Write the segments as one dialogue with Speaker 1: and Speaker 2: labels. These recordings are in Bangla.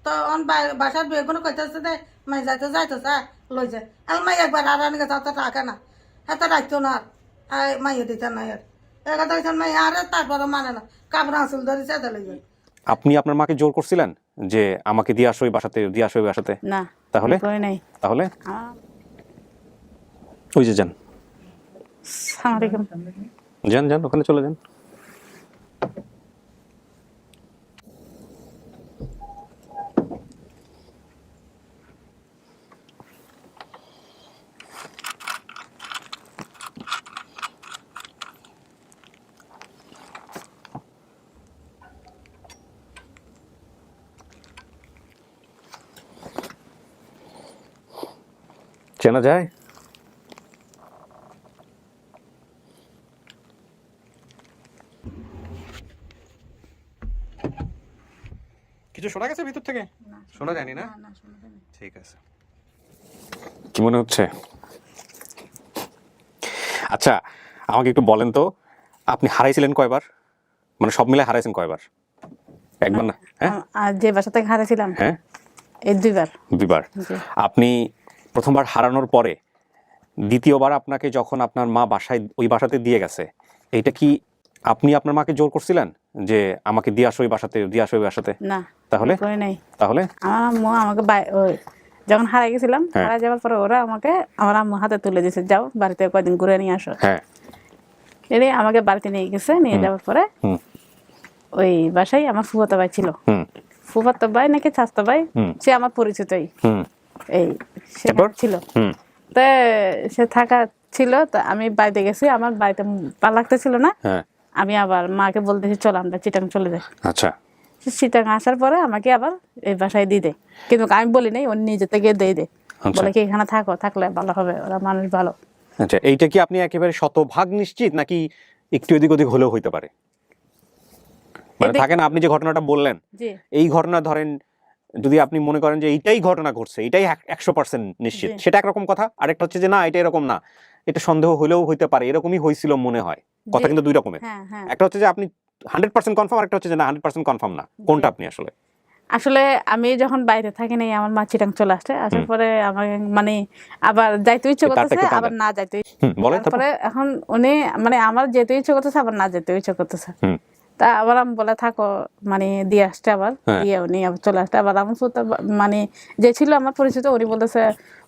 Speaker 1: তো বাসার বেগুন কইতেছে দে মাই যাইতো লই যায় আর মাই একবার আর আনি গেছে টাকা না হাতে রাখতো না আর মাইয়ে দিতে না আর কথা হইতেন মাই আর তারপরে মানে না কাপড় আসল ধরে চেতে লই যায়।
Speaker 2: আপনি আপনার মাকে জোর করছিলেন যে আমাকে দিয়ে আসো এই বাসাতে, দিয়ে আসো ওই বাসাতে?
Speaker 3: না,
Speaker 2: তাহলে
Speaker 3: করি নাই।
Speaker 2: তাহলে ওই যে যান
Speaker 3: আসসালামু আলাইকুম।
Speaker 2: যান যান ওখানে চলে যান। চেনা যায়? কিছু শোনা গেছে ভিতর থেকে? শোনা যায়নি না? ঠিক আছে। কি মনে হচ্ছে? আচ্ছা আমাকে একটু বলেন তো, আপনি হারাইছিলেন কয়বার? মানে সব মিলে হারাইছেন কয়বার? একবার না? হ্যাঁ,
Speaker 3: আর যে বাসা থেকে হারাইছিলাম
Speaker 2: হ্যাঁ,
Speaker 3: এই দুইবার।
Speaker 2: দুইবার।
Speaker 3: জি।
Speaker 2: আপনি প্রথমবার হারানোর পরে দ্বিতীয়বার আপনাকে যখন আপনার মা বাসায় ওই বাসাতে দিয়ে গেছে, এইটা কি আপনি আপনার মাকে জোর করছিলেন যে আমাকে দিয়ে আসো ওই বাসাতে, দিয়ে আসো ওই বাসাতে?
Speaker 3: না,
Speaker 2: তাহলে
Speaker 3: করি নাই।
Speaker 2: তাহলে
Speaker 3: আমার আম্মু আমাকে ওই যখন হারাই গেছিলাম,
Speaker 2: হ্যাঁ।
Speaker 3: হারাই যাওয়ার পরে ওরা আমাকে আমার আম্মু হাতে তুলে দিয়েছে, যাও বাড়িতে কয়দিন ঘুরে নিয়ে আসো।
Speaker 2: হ্যাঁ,
Speaker 3: এটাই আমাকে বাড়িতে নিয়ে গেছে, নিয়ে যাওয়ার পরে
Speaker 2: হুম,
Speaker 3: ওই বাসায় আমার ফুফাতো ভাই ছিল।
Speaker 2: হুম,
Speaker 3: ফুফাতো ভাই নাকি চাচাতো ভাই,
Speaker 2: হুম।
Speaker 3: সে আমার পরিচিতই।
Speaker 2: হুম,
Speaker 3: এই সে
Speaker 2: তারপর?
Speaker 3: ছিল,
Speaker 2: হুম,
Speaker 3: তো সে থাকা ছিল। তো আমি বাড়িতে গেছি, আমার বাড়িতে ভালো লাগতেছিল না।
Speaker 2: হ্যাঁ,
Speaker 3: আমি আবার মাকে বলতেছি চলো আমরা চিটাং চলে যাই।
Speaker 2: আচ্ছা,
Speaker 3: চিটাং আসার পরে আমাকে আবার এই বাসায় দিয়ে দেয়, কিন্তু আমি বলি নাই, ও নিজে থেকে দিয়ে দেয়।
Speaker 2: আচ্ছা।
Speaker 3: বলে কি এখানে থাকো, থাকলে ভালো হবে, ওরা মানুষ ভালো।
Speaker 2: আচ্ছা, এইটা কি আপনি একেবারে শতভাগ নিশ্চিত নাকি একটু এদিক ওদিক হলেও হইতে পারে? মানে
Speaker 3: এদিক-
Speaker 2: থাকে না, আপনি যে ঘটনাটা বললেন,
Speaker 3: জি
Speaker 2: এই ঘটনা ধরেন যদি আপনি মনে করেন যে এইটাই ঘটনা ঘটছে, এটাই 100% নিশ্চিত,
Speaker 3: জি।
Speaker 2: সেটা একরকম কথা। আরেকটা হচ্ছে যে না এটা এরকম না, এটা সন্দেহ হলেও হইতে পারে, এরকমই হয়েছিল মনে হয়। কথা
Speaker 3: জি।
Speaker 2: কিন্তু দুই রকমের।
Speaker 3: হ্যাঁ হ্যাঁ।
Speaker 2: একটা হচ্ছে যে আপনি 100% কনফার্ম, আরেকটা হচ্ছে যে না 100% কনফার্ম না। কোনটা আপনি আসলে?
Speaker 3: আসলে আমি যখন বাইরে থাকি নাই, আমার মা চিটাং চলে আসছে, আসার পরে আমার মানে আবার যাইতে ইচ্ছে
Speaker 2: তারটা
Speaker 3: করতেছে,
Speaker 2: একটু টান
Speaker 3: আবার
Speaker 2: দেন।
Speaker 3: না যাইতে
Speaker 2: বলেন তারপর।
Speaker 3: তারপরে এখন উনি মানে আমার যেতে ইচ্ছে করতেছে, আবার না যেতে ইচ্ছে করতেছে।
Speaker 2: হুম,
Speaker 3: তা আবার আমি বলে থাকো, মানে দিয়ে আসছে, আবার
Speaker 2: হ্যাঁ।
Speaker 3: দিয়ে উনি আবার চলে আসছে। আবার আমার ফুফু মানে যে ছিল আমার পরিচিত, উনি বলতেছে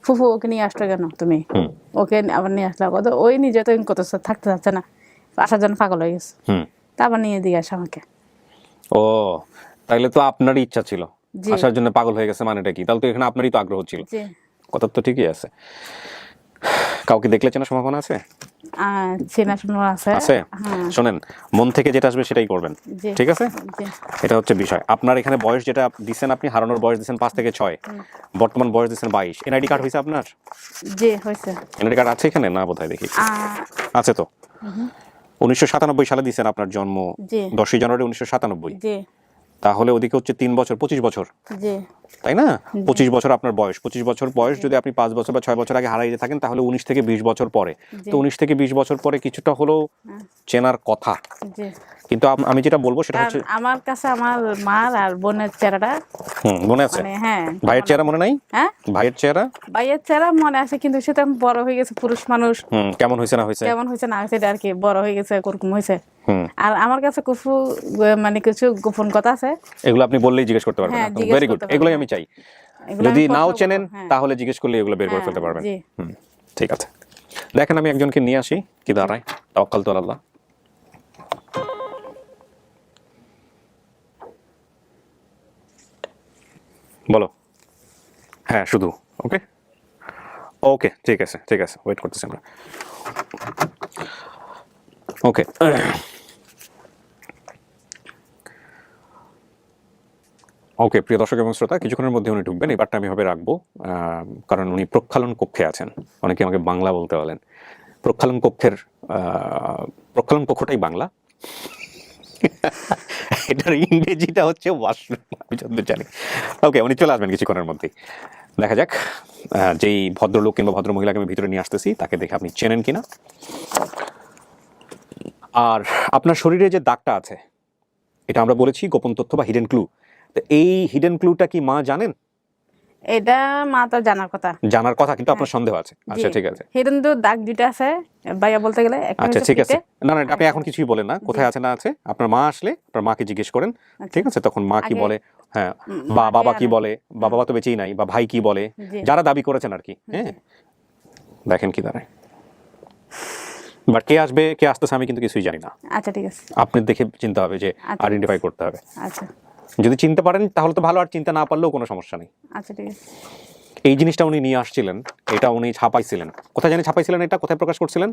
Speaker 3: ফুফু ওকে নিয়ে আসছো কেন তুমি,
Speaker 2: হুম,
Speaker 3: ওকে আবার নিয়ে আসলে কত, ওই নিজে তো করতেছে, থাকতে চাচ্ছে না, আসার জন্য পাগল হয়ে গেছে।
Speaker 2: হুম।
Speaker 3: তা আবার নিয়ে দিয়ে আসে আমাকে।
Speaker 2: ও, তাইলে তো আপনারই ইচ্ছা ছিল
Speaker 3: জি।
Speaker 2: আসার জন্য, পাগল হয়ে গেছে মানেটা কি? তাহলে তো এখানে আপনারই তো আগ্রহ ছিল।
Speaker 3: জি।
Speaker 2: কথা তো ঠিকই আছে। কাউকে দেখলে চেনার সম্ভাবনা আছে?
Speaker 3: চেনা শোনা আছে।
Speaker 2: আছে?
Speaker 3: হ্যাঁ।
Speaker 2: শোনেন, মন থেকে যেটা আসবে সেটাই করবেন,
Speaker 3: জি।
Speaker 2: ঠিক আছে?
Speaker 3: জি।
Speaker 2: এটা হচ্ছে বিষয়। আপনার এখানে বয়স যেটা দিচ্ছেন, আপনি হারানোর বয়স দিচ্ছেন 5 থেকে 6, বর্তমান বয়স দিচ্ছেন 22। এনআইডি কার্ড হয়েছে আপনার?
Speaker 3: জি হয়েছে।
Speaker 2: এনআইডি কার্ড আছে এখানে? না বোধহয়, দেখি।
Speaker 3: আহ,
Speaker 2: আছে তো। 1997 সালে দিচ্ছেন আপনার জন্ম,
Speaker 3: জি
Speaker 2: 10ই জানুয়ারি 1997।
Speaker 3: জি
Speaker 2: তাহলে ওদিকে হচ্ছে 3 বছর, 25 বছর,
Speaker 3: জি
Speaker 2: তাই না? 25 বছর আপনার বয়স। 25 বছর বয়স যদি আপনি 5 বছর বা 6 বছর আগে হারাইতে থাকেন, তাহলে 19 থেকে 20 বছর পরে।
Speaker 3: জি।
Speaker 2: তো 19 থেকে 20 বছর পরে কিছুটা হলেও চেনার কথা।
Speaker 3: জি।
Speaker 2: কিন্তু আমি যেটা বলবো সেটা
Speaker 3: কারণ
Speaker 2: হচ্ছে,
Speaker 3: আমার কাছে আমার মার আর বোনের চেহারাটা
Speaker 2: মনে আছে?
Speaker 3: মানে হ্যাঁ।
Speaker 2: ভাইয়ের চেহারা মনে নাই?
Speaker 3: হ্যাঁ,
Speaker 2: ভাইয়ের চেহারা
Speaker 3: ভাইয়ের চেহারা মনে আছে, কিন্তু সে তো এখন বড় হয়ে গেছে, পুরুষ মানুষ,
Speaker 2: কেমন হয়েছে না হয়েছে?
Speaker 3: কেমন হয়েছে না হয়েছে এটা আর কি, বড় হয়ে গেছে, ওরকম হয়েছে।
Speaker 2: হুম,
Speaker 3: আর আমার কাছে কুফু মানে কিছু গোপন কথা আছে,
Speaker 2: এগুলো আপনি বললেই জিজ্ঞেস করতে পারবেন।
Speaker 3: হ্যাঁ, জিজ্ঞেস
Speaker 2: ভেরি গুড,
Speaker 3: করতে পারবেন,
Speaker 2: এগুলোই
Speaker 3: হ্যাঁ।
Speaker 2: আমি চাই।
Speaker 3: এগুলো
Speaker 2: যদি
Speaker 3: আমি
Speaker 2: নাও
Speaker 3: প্রশ্ন
Speaker 2: চেনেন
Speaker 3: করবো, হ্যাঁ।
Speaker 2: তাহলে জিজ্ঞেস করলে এগুলো বের করে
Speaker 3: হ্যাঁ,
Speaker 2: ফেলতে পারবেন।
Speaker 3: জি।
Speaker 2: ঠিক আছে, দেখেন আমি একজনকে নিয়ে আসি কি দাঁড়ায়। তাওয়াক্কাল তু আলাল্লাহ। বলো। হ্যাঁ শুধু। ওকে ওকে, ঠিক আছে ঠিক আছে, ওয়েট করতেছি আমরা। ওকে, ওকে প্রিয় দর্শক এবং শ্রোতা, কিছুক্ষণের মধ্যে উনি ঢুকবেন। এবারটা আমি ভাবে রাখবো, কারণ উনি প্রক্ষালন কক্ষে আছেন। অনেকে আমাকে বাংলা বলতে বলেন। প্রক্ষালন কক্ষের প্রক্ষালন কক্ষটাই বাংলা। এটার ইংরেজিটা হচ্ছে ওয়াশরুম, আমি যতদূর জানি। ওকে, উনি চলে আসবেন কিছুক্ষণের মধ্যেই। দেখা যাক যেই ভদ্রলোক কিংবা ভদ্র মহিলাকে আমি ভিতরে নিয়ে আসতেছি তাকে দেখে আপনি চেনেন কিনা। আর আপনার শরীরে যে দাগটা আছে, এটা আমরা বলেছি গোপন তথ্য বা হিডেন ক্লু। তো এই হিডেন ক্লুটা কি মা জানেন?
Speaker 3: এটা মা তো জানার কথা।
Speaker 2: জানার কথা, কিন্তু আপনার সন্দেহ আছে। আচ্ছা ঠিক আছে,
Speaker 3: হিডেন তো দাগ দুইটা আছে ভাইয়া বলতে গেলে, একটা
Speaker 2: আচ্ছা
Speaker 3: হচ্ছে
Speaker 2: ঠিক আছে।
Speaker 3: পিঠে।
Speaker 2: না না, আপনি এখন কিছুই বলেন না, কোথায় আছে না আছে আপনার মা আসলে আপনার মাকে জিজ্ঞেস করেন, ঠিক আছে? তখন মা কি
Speaker 3: আগে
Speaker 2: বলে, হ্যাঁ, বা বাবা কি বলে, বাবা তো বেঁচেই নাই, বা ভাই কি বলে,
Speaker 3: জি।
Speaker 2: যারা দাবি করেছেন আর কি। হ্যাঁ, দেখেন কি দাঁড়ায়। বাট কে আসবে কে আসতেছে আমি কিন্তু কিছুই জানি না।
Speaker 3: আচ্ছা ঠিক আছে।
Speaker 2: আপনি দেখে চিন্তা হবে যে
Speaker 3: আচ্ছা।
Speaker 2: আইডেন্টিফাই করতে হবে।
Speaker 3: আচ্ছা
Speaker 2: যদি চিনতে পারেন তাহলে তো ভালো, আর চিন্তা না পারলেও কোনো সমস্যা নেই।
Speaker 3: আচ্ছা ঠিক আছে।
Speaker 2: এই জিনিসটা উনি নিয়ে আসছিলেন, এটা উনি ছাপাইছিলেন, কোথায় জানি ছাপাইছিলেন, এটা কোথায় প্রকাশ করছিলেন?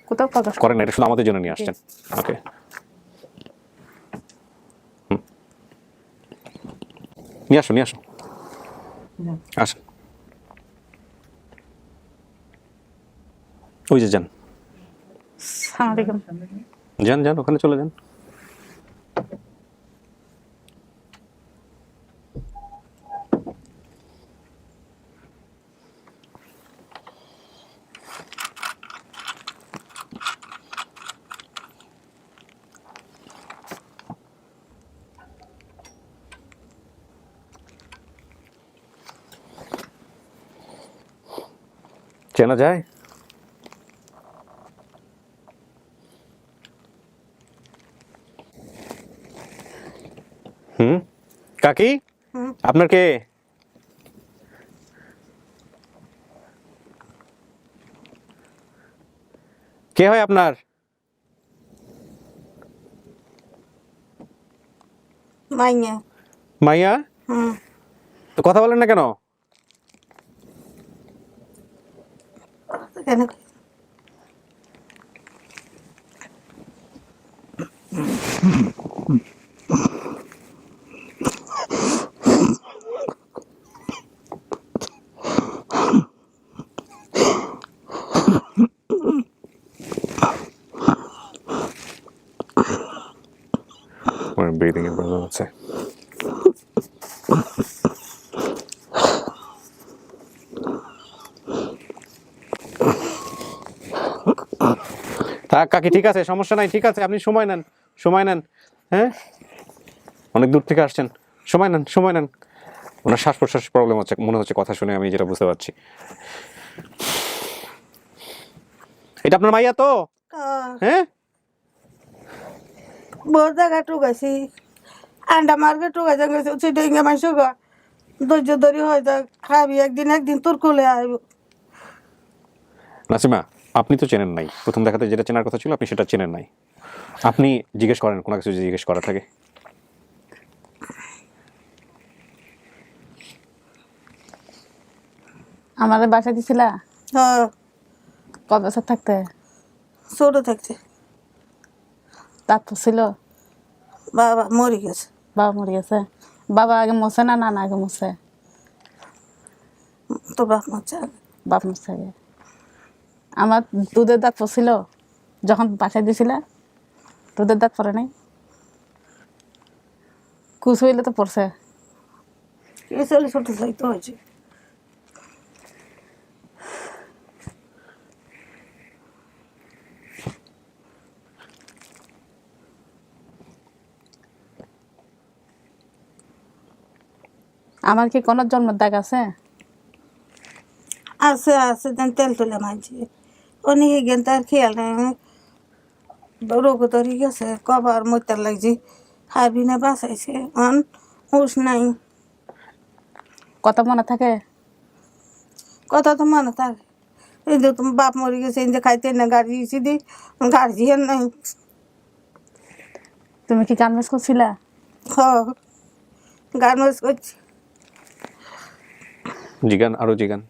Speaker 3: কোথাও প্রকাশ
Speaker 2: করেন না, এটা শুধু আমাদের জন্য নিয়ে আসছেন। ওকে, নিয়ে আসো নিয়ে আসো, আসেন। ওই যে যান
Speaker 3: আসসালামু আলাইকুম।
Speaker 2: যান যান, ওখানে চলে যান। চেনা যায়? কাকি, আপনার কে? কে হয় আপনার?
Speaker 1: মাইয়া।
Speaker 2: মাইয়া? তো কথা বলেন না কেন?
Speaker 1: কেন?
Speaker 2: ব্রিদিং এর প্রবলেম আছে। থাক কাকি, ঠিক আছে, সমস্যা নাই, ঠিক আছে, আপনি সময় নেন, সময় নেন। হ্যাঁ, অনেক দূর থেকে আসছেন, সময় নেন, সময় নেন। ওনার শ্বাস প্রশ্বাস প্রবলেম হচ্ছে মনে হচ্ছে, কথা শুনে আমি যেটা বুঝতে পারছি। এটা আপনার মাইয়া তো? হ্যাঁ,
Speaker 1: বহুত জায়গা টুকাইছি, আন্ডা মার্কে টুকাইছে গেছে, চিটিংয়ে মাইস গা ধৈর্য ধরি হয় যা খাবি, একদিন একদিন তোর কোলে আইব।
Speaker 2: নাসিমা, আপনি তো চেনেন নাই, প্রথম দেখাতে যেটা চেনার কথা ছিল আপনি সেটা চেনেন নাই। আপনি জিজ্ঞেস করেন, কোনো কিছু জিজ্ঞেস করা থাকে।
Speaker 3: আমাদের বাসা দিছিলা
Speaker 1: হ্যাঁ,
Speaker 3: কত বছর থাকতে?
Speaker 1: ছোট থাকছে।
Speaker 3: দাঁত ছিল?
Speaker 1: বাবা মরে গেছে।
Speaker 3: বাবা মরে গেছে। বাবা আগে মরছে না নানা আগে মরছে?
Speaker 1: তোর বাপ মরছে আগে।
Speaker 3: বাপ মরছে আগে। আমার দুধের দাঁত পড়ছিল যখন বাসায় দিছিলা? দুধের দাঁত পড়ে নাই? কুচ হইলে তো পড়ছে।
Speaker 1: এই চলে ছোট থাকতে হয়েছে।
Speaker 3: আমার কি কোনো জন্মের দাগ আছে?
Speaker 1: আছে আছে, তেল তুলে মানছি অনেকে গেন, তার খেয়াল নাই। রোগ ধরে গেছে, কবার মরতে লাগছে, হাবি না বাঁচাইছে, অন হুশ নাই।
Speaker 3: কথা মনে থাকে?
Speaker 1: কথা তো মনে থাকে। এই যে তোমার বাপ মরে গেছে, এই যে খাইতে না গাড়ি দিয়েছি দি, গাড়ি আর নাই।
Speaker 3: তুমি কি গান করছিলা?
Speaker 1: হ, গান করছি।
Speaker 2: জিগান, আরো জিগান।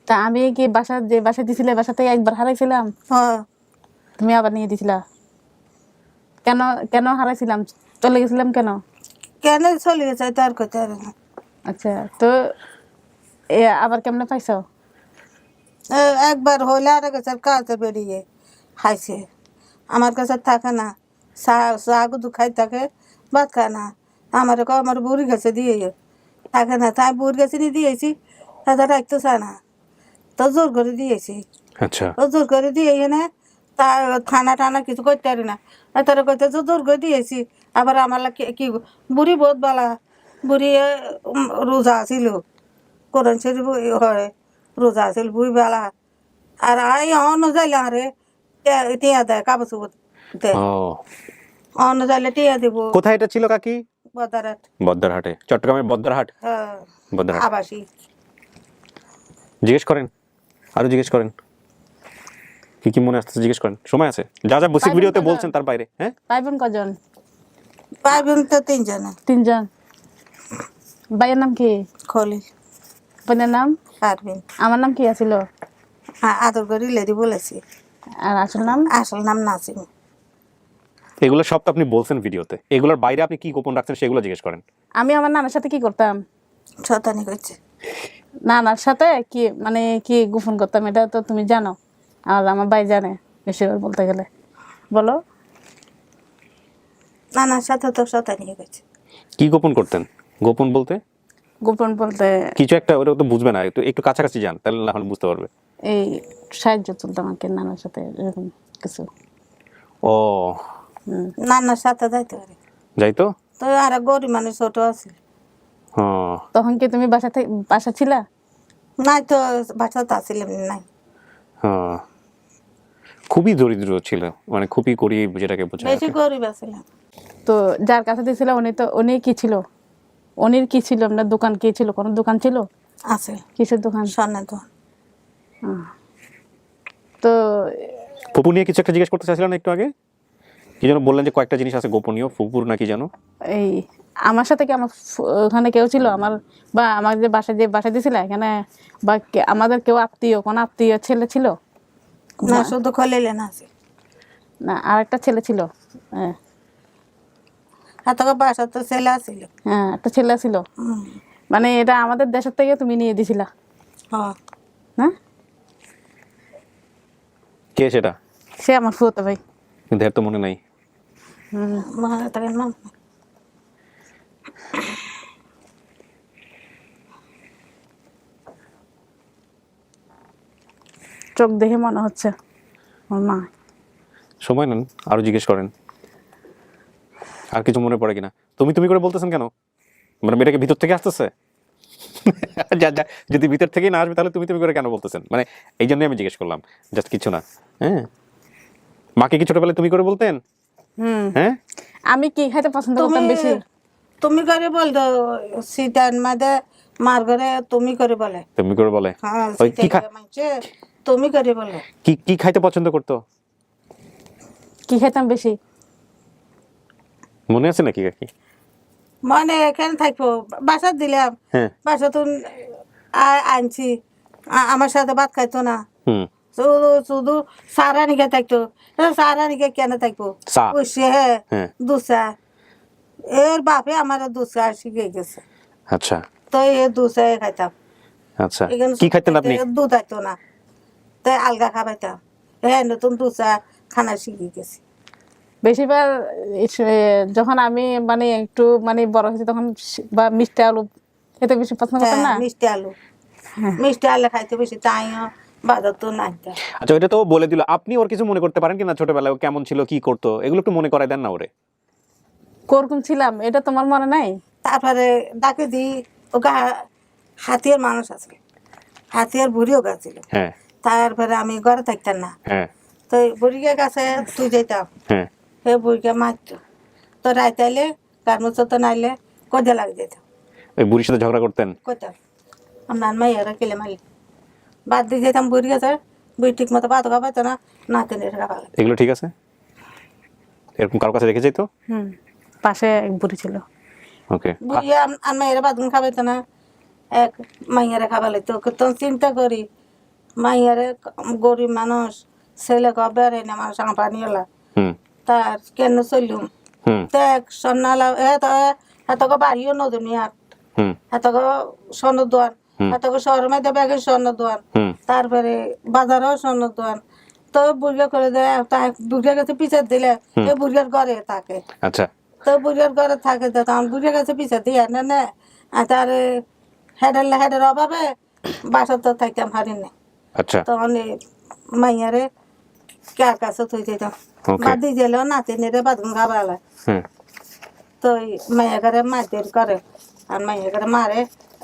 Speaker 3: তা আমি কি বাসা যে বাসা দিছিলে বাসা থেকে একবার হারাইছিলাম,
Speaker 1: হ্যাঁ,
Speaker 3: তুমি আবার নিয়ে দিছিলা? কেন কেন হারাইছিলাম, চলে গেছিলাম কেন?
Speaker 1: কেন চলে গেছে তার কথা আর না।
Speaker 3: আচ্ছা, তো আবার কেমনে পাইছো?
Speaker 1: একবার হইলে আর গেছে কাজে বেরিয়ে খাইছে, আমার কাছে থাকে না। চা গুদু খাই থাকে, ভাত খায় না। আমার বুড়ি গেছে দিয়ে থাকে না, তাই বুড়ি গেছে নিয়ে দিয়েছি, তাদের রাখতে চায় না, তো জোর করে দিয়েছি।
Speaker 2: আচ্ছা,
Speaker 1: ও জোর করে দিয়ে এনে তা থানা টানা কিছু করতে পারি না তারা কইতে তো দুর্গ দিয়েছি আবার আমার কি বুড়ি বহুত বালা বুড়ি রোজা আছিল কোরআন শরীফ হয় রোজা আছিল বুড়ি বালা আর আই অন্য যাইলে আরে টিয়া দেয় কাগজ দেয়
Speaker 2: ও
Speaker 1: অন্য যাইলে টিয়া দিব
Speaker 2: কোথায় এটা ছিল কাকি?
Speaker 1: বদারাত
Speaker 2: বদ্দারহাটে, চট্টগ্রামের বদ্দারহাট। বদ্দারহাট
Speaker 1: আবাসী
Speaker 2: জিজ্ঞেস করেন, আরো জিজ্ঞেস করেন, কি কি মনে আসছে জিজ্ঞেস করেন, সময় আছে। যা যা বেসিক ভিডিওতে বলছেন তার বাইরে। হ্যাঁ,
Speaker 3: ভাই বোন কজন?
Speaker 1: ভাই বোন তো তিনজনে।
Speaker 3: তিনজন। ভাইয়ের নাম কি?
Speaker 1: খলিল।
Speaker 3: বোনের নাম?
Speaker 1: পারবিন।
Speaker 3: আমার নাম কি আছিল?
Speaker 1: আদর করে লেদি বলেছি।
Speaker 3: আর আসল নাম?
Speaker 1: আসল নাম নাসিম।
Speaker 2: এগুলো সব তো আপনি বলছেন ভিডিওতে, এগুলোর বাইরে আপনি কি গোপন রাখছেন সেগুলো জিজ্ঞেস করেন।
Speaker 3: আমি আমার নানার সাথে কি করতাম?
Speaker 1: শতানি করছে।
Speaker 3: নানার সাথে কি মানে কি গোপন করতাম এটা তো তুমি জানো, আর আমার ভাই জানে বেশিরভাগ বলতে গেলে। বলো।
Speaker 1: নানার সাথে তো শতানি করছে।
Speaker 2: কি গোপন করতেন? গোপন বলতে?
Speaker 3: গোপন বলতে
Speaker 2: কিছু একটা, ওটা তো বুঝবে না, একটু একটু কাছাকাছি যান তাহলে না হলে বুঝতে পারবে।
Speaker 3: এই সাহায্য চলতো আমাকে নানার সাথে এরকম কিছু।
Speaker 2: ও
Speaker 1: নানার সাথে যাইতে পারে
Speaker 2: যাইতো
Speaker 1: তো আর গরিব মানুষ ছোট আছে।
Speaker 2: হ্যাঁ।
Speaker 3: তখন কি তুমি বাসা ছিলা?
Speaker 1: নাই তো বাসাতে আসছিলাম নাই।
Speaker 2: হ্যাঁ, খুবই দরিদ্র ছিল, মানে খুবই গরিব যেটাকে বোঝায়।
Speaker 1: বেশি গরিব আছিলাম।
Speaker 3: তো যার কাছে দিয়েছিল উনি কি ছিল? উনির কি ছিল? আপনার দোকান কি ছিল? কোনো দোকান ছিল?
Speaker 1: আছে
Speaker 3: কিসের দোকান?
Speaker 1: স্বর্ণের দোকান।
Speaker 3: তো
Speaker 2: ফুপু নিয়ে কিছু একটা জিজ্ঞেস করতে চাইছিলেন একটু আগে, কি যেন বললেন যে কয়েকটা জিনিস আছে গোপনীয়, ফুপুর নাকি জানো?
Speaker 3: এই আমার সাথে কি আমার ওখানে কেউ ছিল আমার, বা আমার যে বাসায় দিয়েছিল এখানে, বা আমাদের কেউ কোনো আত্মীয় ছেলে ছিল
Speaker 1: না শুধু খলিলেন আছে।
Speaker 3: না? আর একটা ছেলে ছিল। হ্যাঁ
Speaker 1: এত বাসা তো ছেলে আছিল।
Speaker 3: হ্যাঁ, একটা ছেলে ছিল। মানে এটা আমাদের দেশের থেকে তুমি নিয়ে দিছিলা না?
Speaker 2: কে সেটা?
Speaker 3: সে আমার ফুতো ভাই।
Speaker 2: কিন্তু এর তো মনে নাই।
Speaker 1: নাম
Speaker 3: চোখ দেখে মনে হচ্ছে ওর মা।
Speaker 2: সময় নেন, আরো জিজ্ঞেস করেন, আর কিছু মনে পড়ে কিনা। তুমি তুমি করে বলতেছেন কেন? মানে মেয়েটাকে ভিতর থেকে আসতেছে? যা যা, যদি ভিতর থেকেই না আসবে তাহলে তুমি তুমি করে কেন বলতেছেন? মানে এই জন্যই আমি জিজ্ঞেস করলাম, জাস্ট কিছু না। হ্যাঁ, মাকে কি ছোটবেলায় তুমি করে বলতেন? হ্যাঁ,
Speaker 3: আমি কি খাইতে পছন্দ করতাম বেশি?
Speaker 1: তুমি করে বল দো সিটান মাদে মার ঘরে তুমি করে বলে।
Speaker 2: তুমি করে বলে?
Speaker 1: হ্যাঁ
Speaker 2: ওই কি
Speaker 1: তুমি করে বলে।
Speaker 2: কি কি খাইতে পছন্দ করতো?
Speaker 3: কি খাইতাম বেশি
Speaker 2: মনে আছে নাকি কাকি?
Speaker 1: মানে এখানে থাকবো বাসা দিলাম,
Speaker 2: হ্যাঁ,
Speaker 1: বাসা তো আনছি, আমার সাথে ভাত খাইতো না,
Speaker 2: হুম,
Speaker 1: শুধু শুধু সারা নিকে থাকতো। সারা নিকে কেন থাকবো?
Speaker 2: চা।
Speaker 1: হ্যাঁ দুসা, এর বাপে আমার দুসা শিখে গেছে।
Speaker 2: আচ্ছা
Speaker 1: তো এই দুসাই খাইতাম।
Speaker 2: আচ্ছা, কি খাইতেন আপনি?
Speaker 1: দুধ আইতো না, তাই আলগা খাবাইতাম। হ্যাঁ নতুন দুসা খানা শিখে গেছি।
Speaker 3: বেশিরভাগ যখন আমি মানে একটু মানে বড় হয়েছি তখন বা মিষ্টি আলু খেতে বেশি পছন্দ করতাম না।
Speaker 1: মিষ্টি আলু, মিষ্টি আলু খাইতে বেশি, তাইও বাজার তো নাই।
Speaker 2: আচ্ছা, ওইটা তো বলে দিল। আপনি ওর কিছু মনে করতে পারেন কিনা? ছোটবেলায় ও কেমন ছিল, কি করতো, এগুলো একটু মনে করাই দেন না ওরে।
Speaker 3: কোরকম ছিলাম এটা তোমার মনে নাই?
Speaker 1: তারপরে ডাকে দিই ওকে হাতিয়ার মানুষ আছে, হাতিয়ার বুড়িও গেছিল।
Speaker 2: হ্যাঁ
Speaker 1: তারপরে আমি ঘরে থাকতাম না,
Speaker 2: হ্যাঁ
Speaker 1: তো বুড়িকে কাছে তুই যেতাম,
Speaker 2: হ্যাঁ,
Speaker 1: সে বুড়িকে মারতো। তো রাইতে আইলে গান তো নাইলে কদে লাগে যেত,
Speaker 2: ওই বুড়ির সাথে ঝগড়া করতেন?
Speaker 1: কোথাও আপনার মাইয়ারা কেলে মারলি বাদ দিয়ে যেতাম বুড়ি কাছে। বুড়ি ঠিক মতো ভাত খাবাইতো না, নাতিনের খাবার।
Speaker 2: এগুলো ঠিক আছে? এরকম কারোর কাছে রেখে যাইতো?
Speaker 3: পাশে এক বুড়ি ছিল।
Speaker 2: ওকে,
Speaker 1: বুড়ি আর মাইয়ারা ভাত খাবাইতো না, এক মাইয়ারে খাবার লাগতো। তখন চিন্তা করি মাইয়ারে গরিব মানুষ, ছেলে বেড়ে না মানুষ পানি এলা,
Speaker 2: হুম
Speaker 1: তার কেন চললুম।
Speaker 2: হুম
Speaker 1: দেখ সন্নালা এত বাড়িও নদী আর
Speaker 2: হুম
Speaker 1: এত স্বর্ণ দোয়ান, এত শহরের মধ্যে ব্যাগের স্বর্ণ দোয়ান,
Speaker 2: হুম,
Speaker 1: তারপরে বাজারেও স্বর্ণ দোয়ান। তো বুড়িয়া করে দেয়, বুড়িয়ার কাছে পিছিয়ে দিলে এ বুড়িয়ার ঘরে থাকে।
Speaker 2: আচ্ছা,
Speaker 1: তো বুড়িয়ার ঘরে থাকে, তখন বুড়িয়ার কাছে পিছিয়ে দিয়ে না তার হেডের অভাবে বাসা তো থাকতাম হারি না।
Speaker 2: আচ্ছা,
Speaker 1: তখন মাইয়ারে কার কাছে তুই দিতাম
Speaker 2: Okay.
Speaker 1: বাদ দিয়ে দিলেও নাতি নিরে বাদগুন খাবার
Speaker 2: হুম
Speaker 1: তো মাইয়া ঘরে মারধর করে আর মাইয়া ঘরে মারে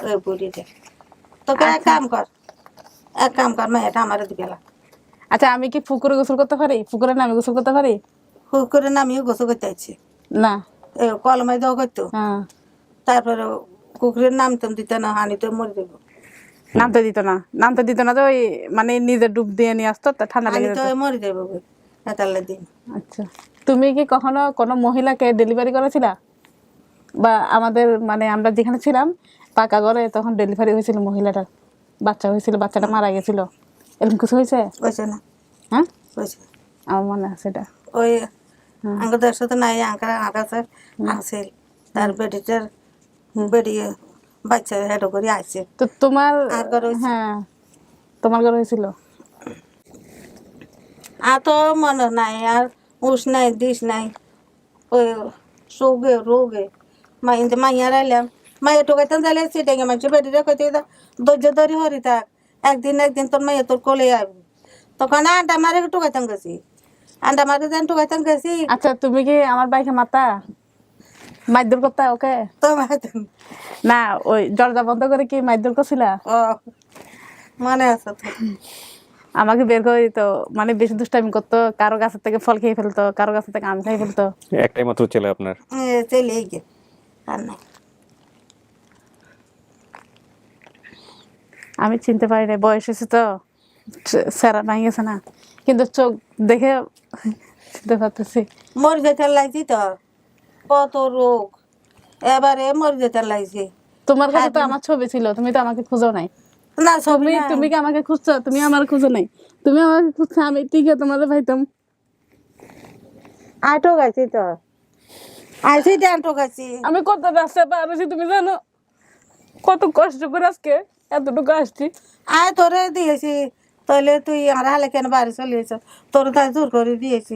Speaker 1: ওই বুড়িতে তোকে এক কাম কর মাইয়াটা আমার দিকে লা
Speaker 3: আচ্ছা আমি কি পুকুরে গোসল করতে পারি? পুকুরে নামে গোসল করতে পারি?
Speaker 1: করে নামিও গোসল করতে আছি
Speaker 3: না।
Speaker 1: কলমাই দেওয়া করতো
Speaker 3: হ্যাঁ,
Speaker 1: তারপরে কুকুরের নামতাম দিতে না হানিতে মরে দেবো
Speaker 3: নামতে দিত না, নামতে দিত না তো ওই মানে নিজে ডুব দিয়ে নিয়ে আসতো তা ঠান্ডা লেগে
Speaker 1: হানি
Speaker 3: যেত।
Speaker 1: তো মরে দেবো এতালে দিন
Speaker 3: আচ্ছা, তুমি কি কখনো কোনো মহিলাকে ডেলিভারি করেছিলা? বা আমাদের মানে আমরা যেখানে ছিলাম পাকা ঘরে তখন ডেলিভারি হয়েছিল, মহিলাটার বাচ্চা হয়েছিল, বাচ্চাটা মারা গেছিল, এরকম কিছু হয়েছে?
Speaker 1: বুঝছে না
Speaker 3: হ্যাঁ,
Speaker 1: বুঝছে
Speaker 3: আমার মনে আছে এটা।
Speaker 1: ওই আঙ্কের সাথে নাই আঙ্কার আছে আছে তার বেডিটার বেরিয়ে বাচ্চা হেঁটো করে আসছে
Speaker 3: তো তোমার
Speaker 1: আর ঘরে হয়েছে।
Speaker 3: হ্যাঁ তোমার ঘরে হয়েছিল?
Speaker 1: আর তো মনে নাই আর উস নাই দিস নাই ওই সোগে রোগে মাইয়ার আইলাম মাইয়া টোকাইতাম যাইলে সেটাকে মানুষ বেরিয়ে কইতে ধৈর্য ধরি হরি থাক একদিন তোর মাইয়া তোর কোলে আসবি তখন আন্ডা মারে টোকাইতাম গেছি আন্ডা মারে যেন টোকাইতাম গেছি
Speaker 3: আচ্ছা, তুমি কি আমার বাইকে মাতা মারধর করতা ওকে?
Speaker 1: তো মাইতাম
Speaker 3: না, ওই দরজা বন্ধ করে কি মারধর করছিলা?
Speaker 1: ও মনে আছে তো
Speaker 3: আমাকে বের করে দিত, মানে বেশি দুষ্টামি করতো, কারো গাছের থেকে ফল খেয়ে ফেলতো, কারো গাছের থেকে আম খেয়ে ফেলতো।
Speaker 2: একটাই মাত্র ছেলে আপনার?
Speaker 1: চলে গে আর নাই
Speaker 3: আমি চিনতে পারি না, বয়স হয়েছে তো, সেরা ভেঙে গেছে না, কিন্তু চোখ দেখে চিনতে পারতেছি।
Speaker 1: মরে যেতে লাগছি তো কত রোগ এবারে মরে যেতে লাগছি
Speaker 3: তোমার কাছে তো আমার ছবি ছিল, তুমি তো আমাকে খুঁজো নাই।
Speaker 1: না ছবি
Speaker 3: তুমি কি আমাকে খুঁজছো? তুমি আমার খুঁজো নাই, তুমি আমাকে খুঁজছো, আমি ঠিকই তোমাদের ভাইতাম।
Speaker 1: আটো গাছি তো আইসি ডান্টো গাছি
Speaker 3: আমি কত রাস্তা পার হয়েছি তুমি জানো? কত কষ্ট করে আজকে এতটুকু আসছি।
Speaker 1: আয় তোরে দিয়েছি তাহলে তুই আর হালে কেন বাড়ি চলিয়েছ তোর তাই জোর করে দিয়েছি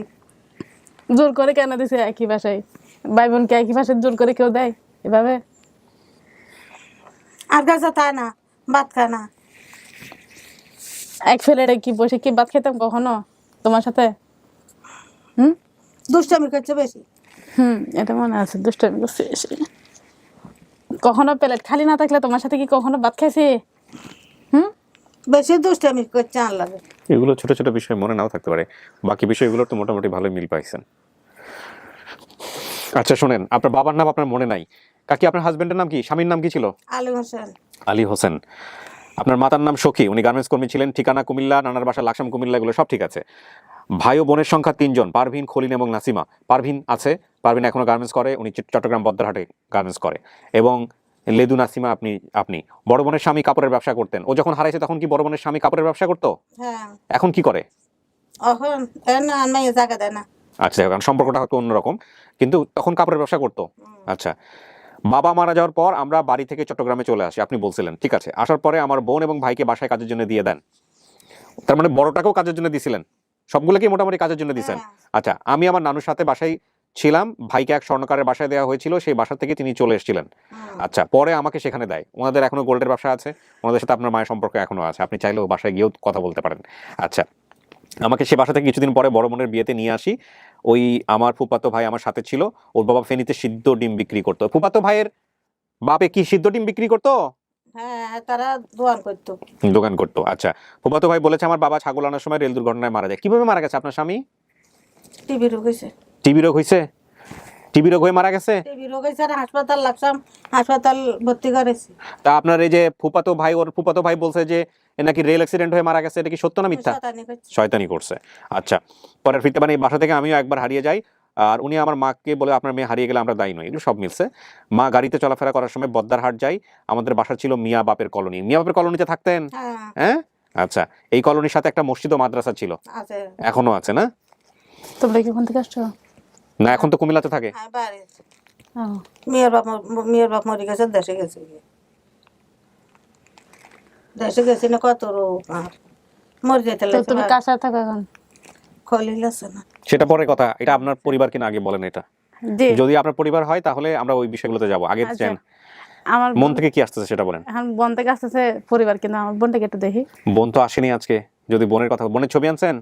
Speaker 3: জোর করে কেন দিছে একই ভাষায়? ভাই বোনকে একই ভাষায় জোর করে কেউ দেয় এভাবে?
Speaker 1: আর কাছে তা না ভাত খা না
Speaker 3: এক ফেলে কি বসে কি ভাত খেতাম কখনো তোমার সাথে? হুম
Speaker 1: দুষ্টামি করছে বেশি
Speaker 3: এটা মনে আছে, দুষ্টামি করছি বেশি। কখনো প্লেট খালি না থাকলে তোমার সাথে কি কখনো ভাত খাইছি?
Speaker 1: বেশি দুষ্টামি করছে আর লাগে
Speaker 2: এগুলো ছোট ছোট বিষয় মনে নাও থাকতে পারে, বাকি বিষয়গুলো তো মোটামুটি ভালোই মিল পাইছেন। আচ্ছা শোনেন, আপনার বাবার নাম আপনার মনে নাই, কাকি আপনার হাজবেন্ডের নাম কি, স্বামীর নাম কি ছিল?
Speaker 1: আলী হোসেন
Speaker 2: আলী হোসেন। আপনার মাতার নাম সখী, উনি গার্মেন্টস কর্মী ছিলেন, ঠিকানা কুমিল্লা, নানার বাসা লাকসাম কুমিল্লা, এগুলো সব ঠিক আছে। ভাই ও বোনের সংখ্যা 3 জন, পারভিন, খলিন এবং নাসিমা। পারভিন আছে, পারভিন এখনো গার্মেন্টস করে, উনি চট্টগ্রাম বদ্দারহাটে গার্মেন্টস করে। এবং লেদু নাসিমা আপনি আপনি বড় বোনের স্বামী কাপড়ের ব্যবসা করতেন, ও যখন হারাইছে তখন কি বড় বোনের স্বামী কাপড়ের ব্যবসা করতো?
Speaker 1: হ্যাঁ
Speaker 2: এখন কি করে?
Speaker 1: এখন আর মাইয়া জায়গা দেয় না
Speaker 2: আচ্ছা, কারণ সম্পর্কটা হয়তো অন্যরকম, কিন্তু তখন কাপড়ের ব্যবসা করতো। আচ্ছা, বাবা মারা যাওয়ার পর আমরা বাড়ি থেকে চট্টগ্রামে চলে আসি, আপনি বলছিলেন, ঠিক আছে। আসার পরে আমার বোন এবং ভাইকে বাসায় কাজের জন্য দিয়ে দেন, তার মানে বড়টাকেও কাজের জন্য দিছিলেন, সবগুলোকে মোটামুটি কাজের জন্য দিছেন। আচ্ছা, আমি আমার নানুর সাথে বাসায় ছিলাম, ভাইকে এক স্বর্ণকারের বাসায় দেওয়া হয়েছিল, সেই বাসা থেকে তিনি চলে এসেছিলেন। আচ্ছা, পরে আমাকে সেখানে দেয়, ওনাদের এখনো গোল্ডের ব্যবসা আছে, ওনাদের সাথে আপনার মায়ের সম্পর্ক এখনো আছে, আপনি চাইলেও বাসায় গিয়েও কথা বলতে পারেন। আচ্ছা, আমাকে সে বাসা থেকে কিছুদিন পরে বড় বোনের বিয়েতে নিয়ে আসি। ওই আমার ফুফাতো ভাই আমার সাথে ছিল, ওর বাবা ফেনীতে সিদ্ধ ডিম বিক্রি করতো। ফুফাতো ভাইয়ের বাপে কি সিদ্ধ ডিম বিক্রি করতো?
Speaker 1: হ্যাঁ তারা দোয়ান করতো
Speaker 2: দোকান করতো। আচ্ছা, ফুফাতো ভাই বলেছে আমার বাবা ছাগল আনার সময় রেল দুর্ঘটনায় মারা যায়। কিভাবে মারা গেছে আপনার স্বামী?
Speaker 1: টিভি রোগ হয়েছে
Speaker 2: টিবি রোগ হয়েছে? টিবি রোগ হয়ে মারা গেছে?
Speaker 1: টিভি রোগ হয়েছে আর হাসপাতাল লাগছাম হাসপাতাল ভর্তি করেছি
Speaker 2: তা আপনার এই যে ফুফাতো ভাই, ওর ফুফাতো ভাই বলছে যে এ নাকি রেল অ্যাক্সিডেন্ট হয়ে মারা গেছে, এটা কি সত্য না মিথ্যা?
Speaker 1: শয়তানি করছে।
Speaker 2: শয়তানি করছে। আচ্ছা, পরের ফিরতে মানে এই বাসা থেকে আমিও একবার হারিয়ে যাই, আর উনি আমার মাকে বলে আপনার মেয়ে হারিয়ে গেলে আমরা দায়ী নই, এগুলো সব মিলছে। মা গাড়িতে চলাফেরা করার সময় বদ্দারহাট যাই, আমাদের বাসা ছিল মিয়া বাপের কলোনি। মিয়া বাপের কলোনিতে থাকতেন?
Speaker 1: হ্যাঁ
Speaker 2: হ্যাঁ, আচ্ছা। এই কলোনির সাথে একটা মসজিদ ও মাদ্রাসা ছিল,
Speaker 1: আছে
Speaker 2: এখনো আছে না?
Speaker 3: তোমরা কি ওখান থেকে আসছো?
Speaker 2: না, এখন তো কুমিল্লাতে থাকে।
Speaker 1: হ্যাঁ বাড়ি
Speaker 3: ও,
Speaker 1: মেয়ের বাপ মরে গেছে দেশে গেছে দেশে গেছে না কত রোগ আর মরে যেতে
Speaker 3: তো তুমি কার সাথে থাকো এখন?
Speaker 1: খলিল আছে না
Speaker 2: সেটা পরের কথা, এটা আপনার পরিবার কিনা আগে বলেন এটা।
Speaker 3: জি,
Speaker 2: যদি আপনার পরিবার হয় তাহলে আমরা ওই বিষয়গুলোতে যাবো, আগে
Speaker 3: আচ্ছা।
Speaker 2: চান
Speaker 3: আমার
Speaker 2: মন থেকে কি আসতেছে সেটা বলেন।
Speaker 3: এখন বোন থেকে আসতেছে পরিবার, কিন্তু আমার বোনটাকে একটু দেখি।
Speaker 2: বোন তো আসেনি আজকে, যদি বোনের কথা, বোনের ছবি আনছেন?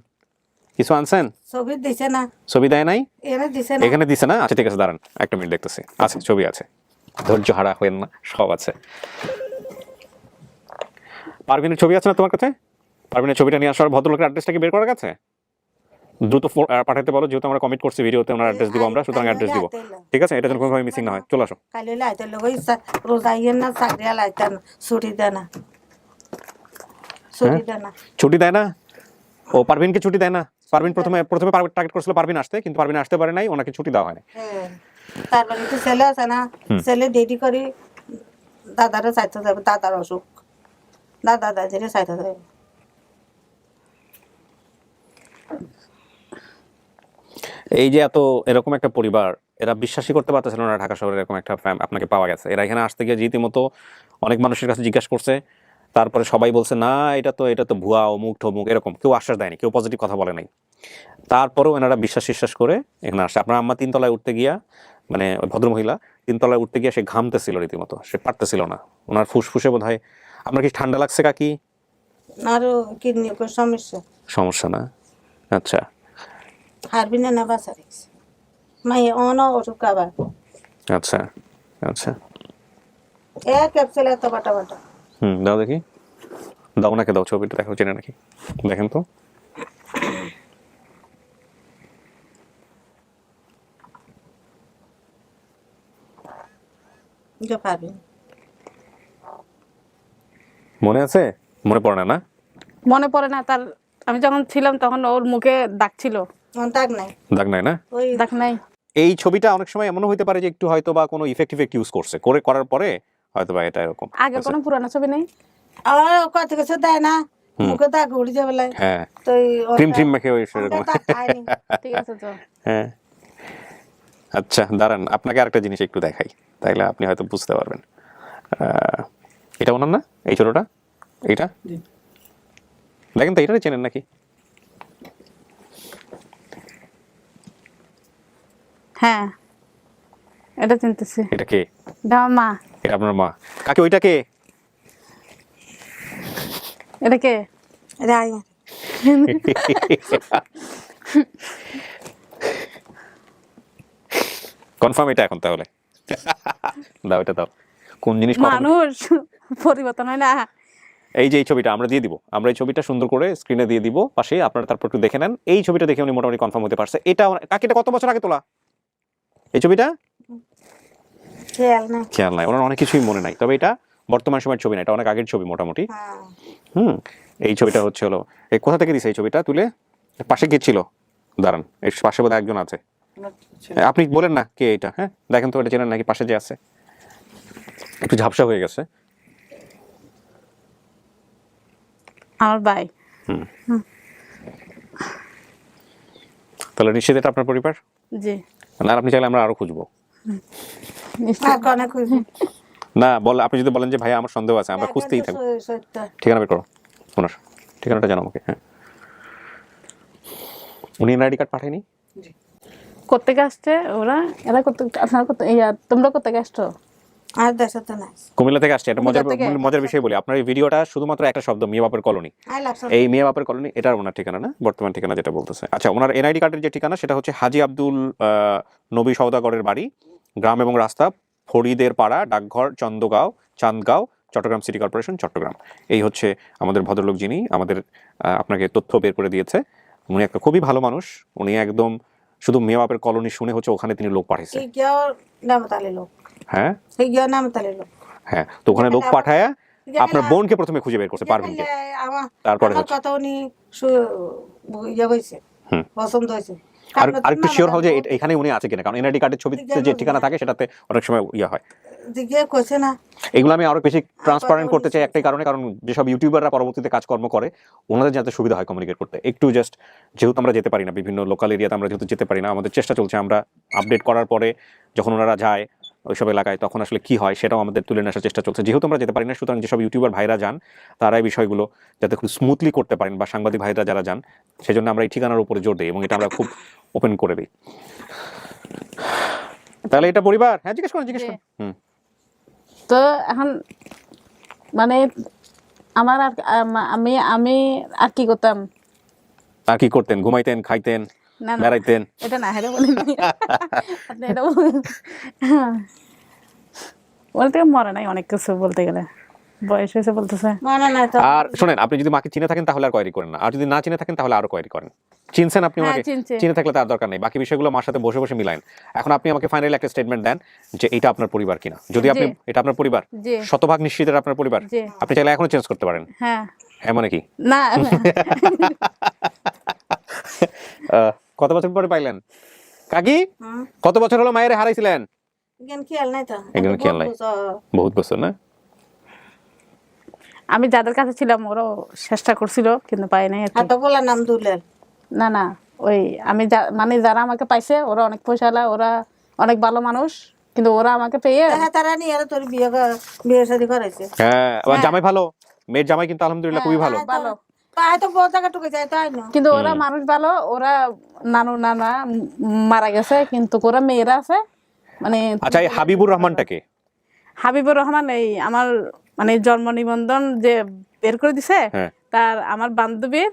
Speaker 2: কিছু আনছেন?
Speaker 1: ছবি দিছে না,
Speaker 2: ছবি দেয় নাই?
Speaker 1: এনে দিছে না।
Speaker 2: এখানে দিছে না? আচ্ছা ঠিক আছে, দাঁড়ান একটা মিনিট দেখতেছি। আছে, ছবি আছে, ধৈর্য হারা হয়েন না, সব আছে। পারভিনের ছবি আছে না তোমার কাছে? পারভিনের ছবিটা নিয়ে আসার, ভদ্রলোকের অ্যাড্রেসটা কি বের করা গেছে? দ্রুত পাঠাতে বলো, যেহেতু আমরা কমিট করছি ভিডিওতে ওনার অ্যাড্রেস দিব আমরা, সুতরাং অ্যাড্রেস দিব। ঠিক আছে, এটা যেন কোনোভাবে মিসিং না হয়। চলে আসো।
Speaker 1: কালি লাইতে লোক রোজা ইয়েন না, চাকরি লাইতেন, ছুটি দেয় না, ছুটি দেয় না।
Speaker 2: ছুটি দেয় না? ও পারভিনকে ছুটি দেয় না? পারভিন প্রথমে টার্গেট করছিল পারভিন আসতে, কিন্তু পারভিন আসতে পারে নাই, ওনাকে ছুটি দেওয়া হয় না।
Speaker 1: হ্যাঁ, তারপরে তো ছেলে আছে না, ছেলে ডেডি করি দাদারে চাইতে যাবে, দাদার অসুখ, দাদা দাদিরে চাইতে যাবে।
Speaker 2: এই যে এত এরকম একটা পরিবার, এরা বিশ্বাসই করতে পারতেছিল না ঢাকা শহরে এরকম একটা আপনাকে পাওয়া গেছে। এরা এখানে আসতে গিয়ে রীতিমতো অনেক মানুষের কাছে জিজ্ঞাসা করছে, তারপরে সবাই বলছে না এটা তো ভুয়া, অমুক ঠমুক, এরকম কেউ আশ্বাস দেয়নি, কেউ পজিটিভ কথা বলে নাই। তারপরেও এনারা বিশ্বাস করে এখানে আসে। আপনার আম্মা 3 তলায় উঠতে গিয়া, মানে ভদ্রমহিলা 3 তলায় উঠতে গিয়া সে ঘামতেছিল রীতিমতো, সে পারতেছিল না। ওনার ফুসফুসে বোধ হয়। আপনার কি ঠান্ডা লাগছে কাকি?
Speaker 1: আরো কিডনি সমস্যা,
Speaker 2: সমস্যা না? আচ্ছা
Speaker 1: হারবি না বাসা রেখেছে মাই অন অসুখ আবার।
Speaker 2: আচ্ছা আচ্ছা,
Speaker 1: এক ক্যাপসুল এত বাটা বাটা।
Speaker 2: দাও দেখি, দাও ওনাকে দাও, ছবিটা দেখো, চেনে নাকি দেখেন তো।
Speaker 1: যে পারবি
Speaker 2: মনে আছে? মনে পড়ে না? না
Speaker 3: মনে পড়ে না তার, আমি যখন ছিলাম তখন ওর মুখে দাগ ছিল।
Speaker 1: দাগ নাই,
Speaker 2: দাগ নাই না?
Speaker 1: ওই
Speaker 3: দাগ নাই।
Speaker 2: এই ছবিটা অনেক সময় এমনও হইতে পারে যে একটু হয়তো বা কোনো ইফেক্ট ইউজ করছে, করার পরে হয়তো বা এটা এরকম।
Speaker 3: আগের কোনো পুরানো ছবি নেই?
Speaker 1: আর কত কিছু দেয় না, মুখে দাগ উড়ে যাবে লাই।
Speaker 2: হ্যাঁ,
Speaker 1: তো
Speaker 2: ক্রিম মেখে ওই সেরকম।
Speaker 3: ঠিক আছে তো।
Speaker 2: হ্যাঁ আচ্ছা, দাঁড়ান আপনাকে আরেকটা জিনিস একটু দেখাই, তাইলে আপনি হয়তো বুঝতে পারবেন। এটা ওনার না, এই ছোটটা, এইটা দেখেন তো, এইটারে চেনেন নাকি?
Speaker 3: হ্যাঁ, এটা চিনতেছি।
Speaker 2: এটা কে?
Speaker 3: এটা আমার মা।
Speaker 2: এটা আপনার মা? কাকে ওইটা কে?
Speaker 3: এটা কে?
Speaker 1: রাই
Speaker 2: কনফার্ম এটা এখন তাহলে? দাও, এটা দাও। কোন জিনিস কখন-
Speaker 3: মানুষ পরিবর্তন হয় না।
Speaker 2: এই যে এই ছবিটা আমরা দিয়ে দিব, আমরা এই ছবিটা সুন্দর করে স্ক্রিনে দিয়ে দিব পাশে, আপনারা তারপর একটু দেখে নেন। এই ছবিটা দেখে উনি মোটামুটি কনফার্ম হতে পারছে। এটা কাকে, এটা কত বছর আগে তোলা এই ছবিটা?
Speaker 1: খেয়াল নাই।
Speaker 2: খেয়াল নাই, ওনার অনেক কিছুই মনে নাই। তবে এটা বর্তমান সময়ের ছবি না, এটা অনেক আগের ছবি মোটামুটি। এই ছবিটা হচ্ছে হলো, এই কোথা থেকে দিছে এই ছবিটা তুলে? পাশে কে ছিল? দাঁড়ান, এই পাশে বোধহয় একজন আছে, আপনি বলেন না কে এটা। হ্যাঁ দেখেন তো, এটা চেনেন নাকি? পাশে যে আছে, একটু ঝাপসা হয়ে গেছে।
Speaker 3: আমার ভাই।
Speaker 2: তাহলে নিশ্চিত এটা আপনার পরিবার?
Speaker 3: জি
Speaker 2: না, আপনি চাইলে আমরা আরো খুঁজবো।
Speaker 1: আর কনে খুঁজবি
Speaker 2: না বল, আপনি যদি বলেন যে ভাই আমার সন্দেহ আছে, আমরা খুঁজতেই থাকবো।
Speaker 1: সত্য
Speaker 2: ঠিকানা বের করো ওনার, ঠিকানাটা জানো আমাকে। হ্যাঁ, উনি এনআইডি কার্ড পাঠায়নি?
Speaker 3: কোত্থেকে আসছে ওরা? এরা করতে, আপনারা করতে, তোমরা কোত্থেকে আসছো?
Speaker 1: আর দেশে তো নাই।
Speaker 2: কুমিল্লা থেকে আসছে। এটা
Speaker 3: কুমিল্লা থেকে?
Speaker 2: মজার বিষয় বলি, আপনার এই ভিডিওটা শুধুমাত্র একটা শব্দ, মিয়া বাপের কলোনি।
Speaker 1: আই লাগছে
Speaker 2: এই মিয়া বাপের কলোনি, এটা ওনার ঠিকানা না, বর্তমান ঠিকানা যেটা বলতেছে। আচ্ছা, ওনার এনআইডি কার্ডের যে ঠিকানা সেটা হচ্ছে হাজী আব্দুল নবী সওদাগরের বাড়ি, গ্রাম এবং রাস্তা ফরিদের পাড়া, ডাকঘর চান্দগাঁও, চট্টগ্রাম সিটি কর্পোরেশন, চট্টগ্রাম। এই হচ্ছে আমাদের ভদ্রলোক, যিনি আমাদের আপনাকে তথ্য বের করে দিয়েছে। উনি একটা খুবই ভালো মানুষ। উনি একদম শুধু মেয়ে বাপের কলোনি শুনে হচ্ছে ওখানে তিনি লোক পাঠিয়েছে।
Speaker 1: এই গিয়ে নামতালি লোক,
Speaker 2: হ্যাঁ
Speaker 1: এই গিয়ে নামতালি লোক।
Speaker 2: হ্যাঁ, তো ওখানে লোক পাঠায়া আপনার বোনকে প্রথমে খুঁজে বের করছে, পারভিনকে। তারপরে
Speaker 1: আমার কথা উনি ইয়ে হয়েছে, পছন্দ হয়েছে।
Speaker 2: আর একটু শিওর হও যে এখানে উনি আছে কিনা, কারণ এনআইডি কার্ডের ছবিতে যে ঠিকানা থাকে সেটাতে অনেক সময় ইয়ে হয়।
Speaker 1: দিকে কইছে না,
Speaker 2: এগুলো আমি আরো বেশি ট্রান্সপারেন্ট করতে চাই একটাই কারণে, কারণ যেসব ইউটিউবাররা পরবর্তীতে কাজকর্ম করে ওনাদের যাতে সুবিধা হয় কমিউনিকেট করতে। একটু জাস্ট, যেহেতু আমরা যেতে পারি না বিভিন্ন লোকাল এরিয়াতে, আমরা যেহেতু যেতে পারি না, আমাদের চেষ্টা চলছে আমরা আপডেট করার পরে যখন ওনারা যায় ওইসব এলাকায় তখন আসলে কি হয় সেটাও আমাদের তুলে নেওয়ার চেষ্টা চলছে। যেহেতু আমরা যেতে পারি না, সুতরাং যেসব ইউটিউবার ভাইরা যান তারা এই বিষয়গুলো যাতে খুব স্মুথলি করতে পারেন, বা সাংবাদিক ভাইরা যারা যান, সেজন্য আমরা এই ঠিকানার উপরে জোর দিই এবং এটা আমরা খুব ওপেন করে দিই। তাহলে এটা পরিবার? হ্যাঁ, জিজ্ঞেস করুন।
Speaker 3: তো এখন মানে আমার আর আমি আর কি করতাম?
Speaker 2: আর কি করতেন? ঘুমাইতেন, খাইতেন,
Speaker 3: না না
Speaker 2: বেড়াইতেন?
Speaker 3: এটা না এটা বলিনি আপনি এটা বলুন। বলতে মরে নাই অনেক কিছু বলতে গেলে, বয়স হয়েছে বলতেছে।
Speaker 1: মনে নাই তো।
Speaker 2: আর শোনেন, আপনি যদি মাকে চিনে থাকেন তাহলে আর কোয়ারি করেন না, আর যদি না চিনে থাকেন তাহলে আরো কোয়ারি করেন। চিনছেন আপনি
Speaker 3: হ্যাঁ,
Speaker 2: ওনাকে?
Speaker 3: চিনছি।
Speaker 2: চিনে থাকলে তার দরকার নেই, বাকি বিষয়গুলো মার সাথে বসে বসে মিলাইন। এখন আপনি আমাকে ফাইনালি একটা স্টেটমেন্ট দেন যে এটা আপনার পরিবার কিনা। যদি আপনি
Speaker 3: জি।
Speaker 2: এটা আপনার পরিবার,
Speaker 3: জি।
Speaker 2: শতভাগ নিশ্চিত এটা আপনার পরিবার,
Speaker 3: জি।
Speaker 2: আপনি চাইলে এখনো চেঞ্জ করতে পারেন।
Speaker 3: হ্যাঁ
Speaker 2: হ্যাঁ মানে কি?
Speaker 3: না
Speaker 2: কত বছর পরে পাইলেন কাকি?
Speaker 1: হুম,
Speaker 2: কত বছর হলো মায়ের হারাইছিলেন?
Speaker 1: এখানে খেয়াল নাই তো।
Speaker 2: এখানে খেয়াল নাই। বহুত বছর না?
Speaker 3: আমি যাদের কাছে ছিলাম ওরাও চেষ্টা করছিল কিন্তু পাই নাই আর কি।
Speaker 1: এত বলা নাম দুলেন।
Speaker 3: না না ওই আমি মানে যারা আমাকে পাইছে ওরা অনেক পয়সাওয়ালা, ওরা অনেক ভালো মানুষ, কিন্তু ওরা আমাকে পেয়ে
Speaker 1: হ্যাঁ তারা নিয়ে তোর বিয়ে শাদী করাইছে।
Speaker 2: হ্যাঁ, আবার জামাই ভালো, মেয়ের জামাই কিন্তু আলহামদুলিল্লাহ খুবই ভালো।
Speaker 3: ভালো,
Speaker 1: তাই তো বহু জায়গা টুকে যায় তাই না।
Speaker 3: কিন্তু ওরা মানুষ ভালো, ওরা নানু নানা মারা গেছে কিন্তু ওরা মেয়েরা আছে মানে।
Speaker 2: আচ্ছা, এই হাবিবুর রহমানটাকে?
Speaker 3: হাবিবুর রহমান এই আমার মানে জন্ম নিবন্ধন যে বের করে দিছে,
Speaker 2: হ্যাঁ।
Speaker 3: তার আমার বান্ধবীর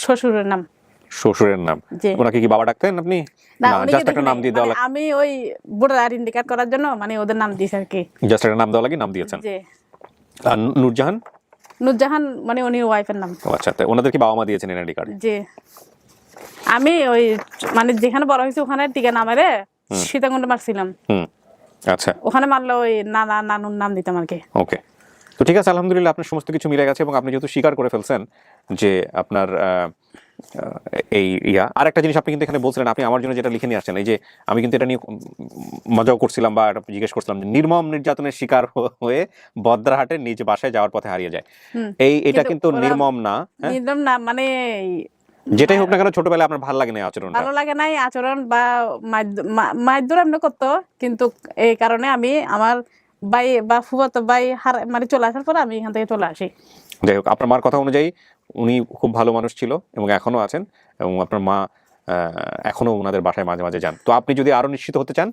Speaker 3: শ্বশুরের নাম।
Speaker 2: শ্বশুরের নাম?
Speaker 3: জি।
Speaker 2: ওনাকে কি বাবা ডাকতেন আপনি?
Speaker 3: না,
Speaker 2: না,
Speaker 3: উনিকে
Speaker 2: জাস্ট একটা
Speaker 3: দেখি
Speaker 2: নাম
Speaker 3: নাই।
Speaker 2: দিয়ে দেওয়া
Speaker 3: মানে আমি ওই ভোটার ইন্ডিকেট করার জন্য মানে ওদের নাম দিয়েছে আর কি।
Speaker 2: জাস্ট একটা নাম দেওয়া লাগে, নাম দিয়েছেন।
Speaker 3: জি।
Speaker 2: আর নূরজাহান?
Speaker 3: নুরজাহান মানে উনি ওয়াইফের নাম।
Speaker 2: ও আচ্ছা, তাই ওনাদের কি বাবা মা দিয়েছেন এনআইডি কার্ড?
Speaker 3: জি। আমি ওই মানে যেখানে বড় হয়েছে ওখানে টিকা নামেরে সীতাকুণ্ড মারছিলাম।
Speaker 2: হুম, আচ্ছা,
Speaker 3: ওখানে মারলে ওই নানা নানুর নাম দিতাম আর কি।
Speaker 2: ওকে। তো ঠিক আছে, আলহামদুলিল্লাহ আপনার সমস্ত কিছু মিলে গেছে এবং আপনি যেহেতু স্বীকার করে ফেলছেন যে আপনার এই আর একটা জিনিস আপনি কিন্তু এখানে বলছিলেন, আপনি আমার জন্য যেটা লিখে নিয়ে আসছেন, এই যে আমি কিন্তু এটা নিয়ে মজাও করছিলাম বা এটা জিজ্ঞেস করছিলাম যে নির্মম নির্যাতনের শিকার হয়ে বদ্রাহাটের নিজ বাসায় যাওয়ার পথে হারিয়ে যায়। এটা কিন্তু
Speaker 3: ওরা
Speaker 2: নির্মম না, হ্যাঁ?
Speaker 3: নির্মম না মানে
Speaker 2: যেটাই হোক না কেন, ছোটবেলায় আপনার ভালো লাগে না আচরণটা?
Speaker 3: ভালো লাগে নাই আচরণ বা মারধর এমনি করতো, কিন্তু এই কারণে আমি আমার ভাই বা ফুফাতো ভাই মানে চলে আসার পরে আমি এখান থেকে চলে আসি।
Speaker 2: যাই হোক, আপনার মার কথা অনুযায়ী উনি খুব ভালো মানুষ ছিল এবং এখনো আছেন, এবং আপনার মা এখনো ওনাদের বাসায় মাঝে মাঝে যান। তো আপনি যদি আরো নিশ্চিত হতে চান,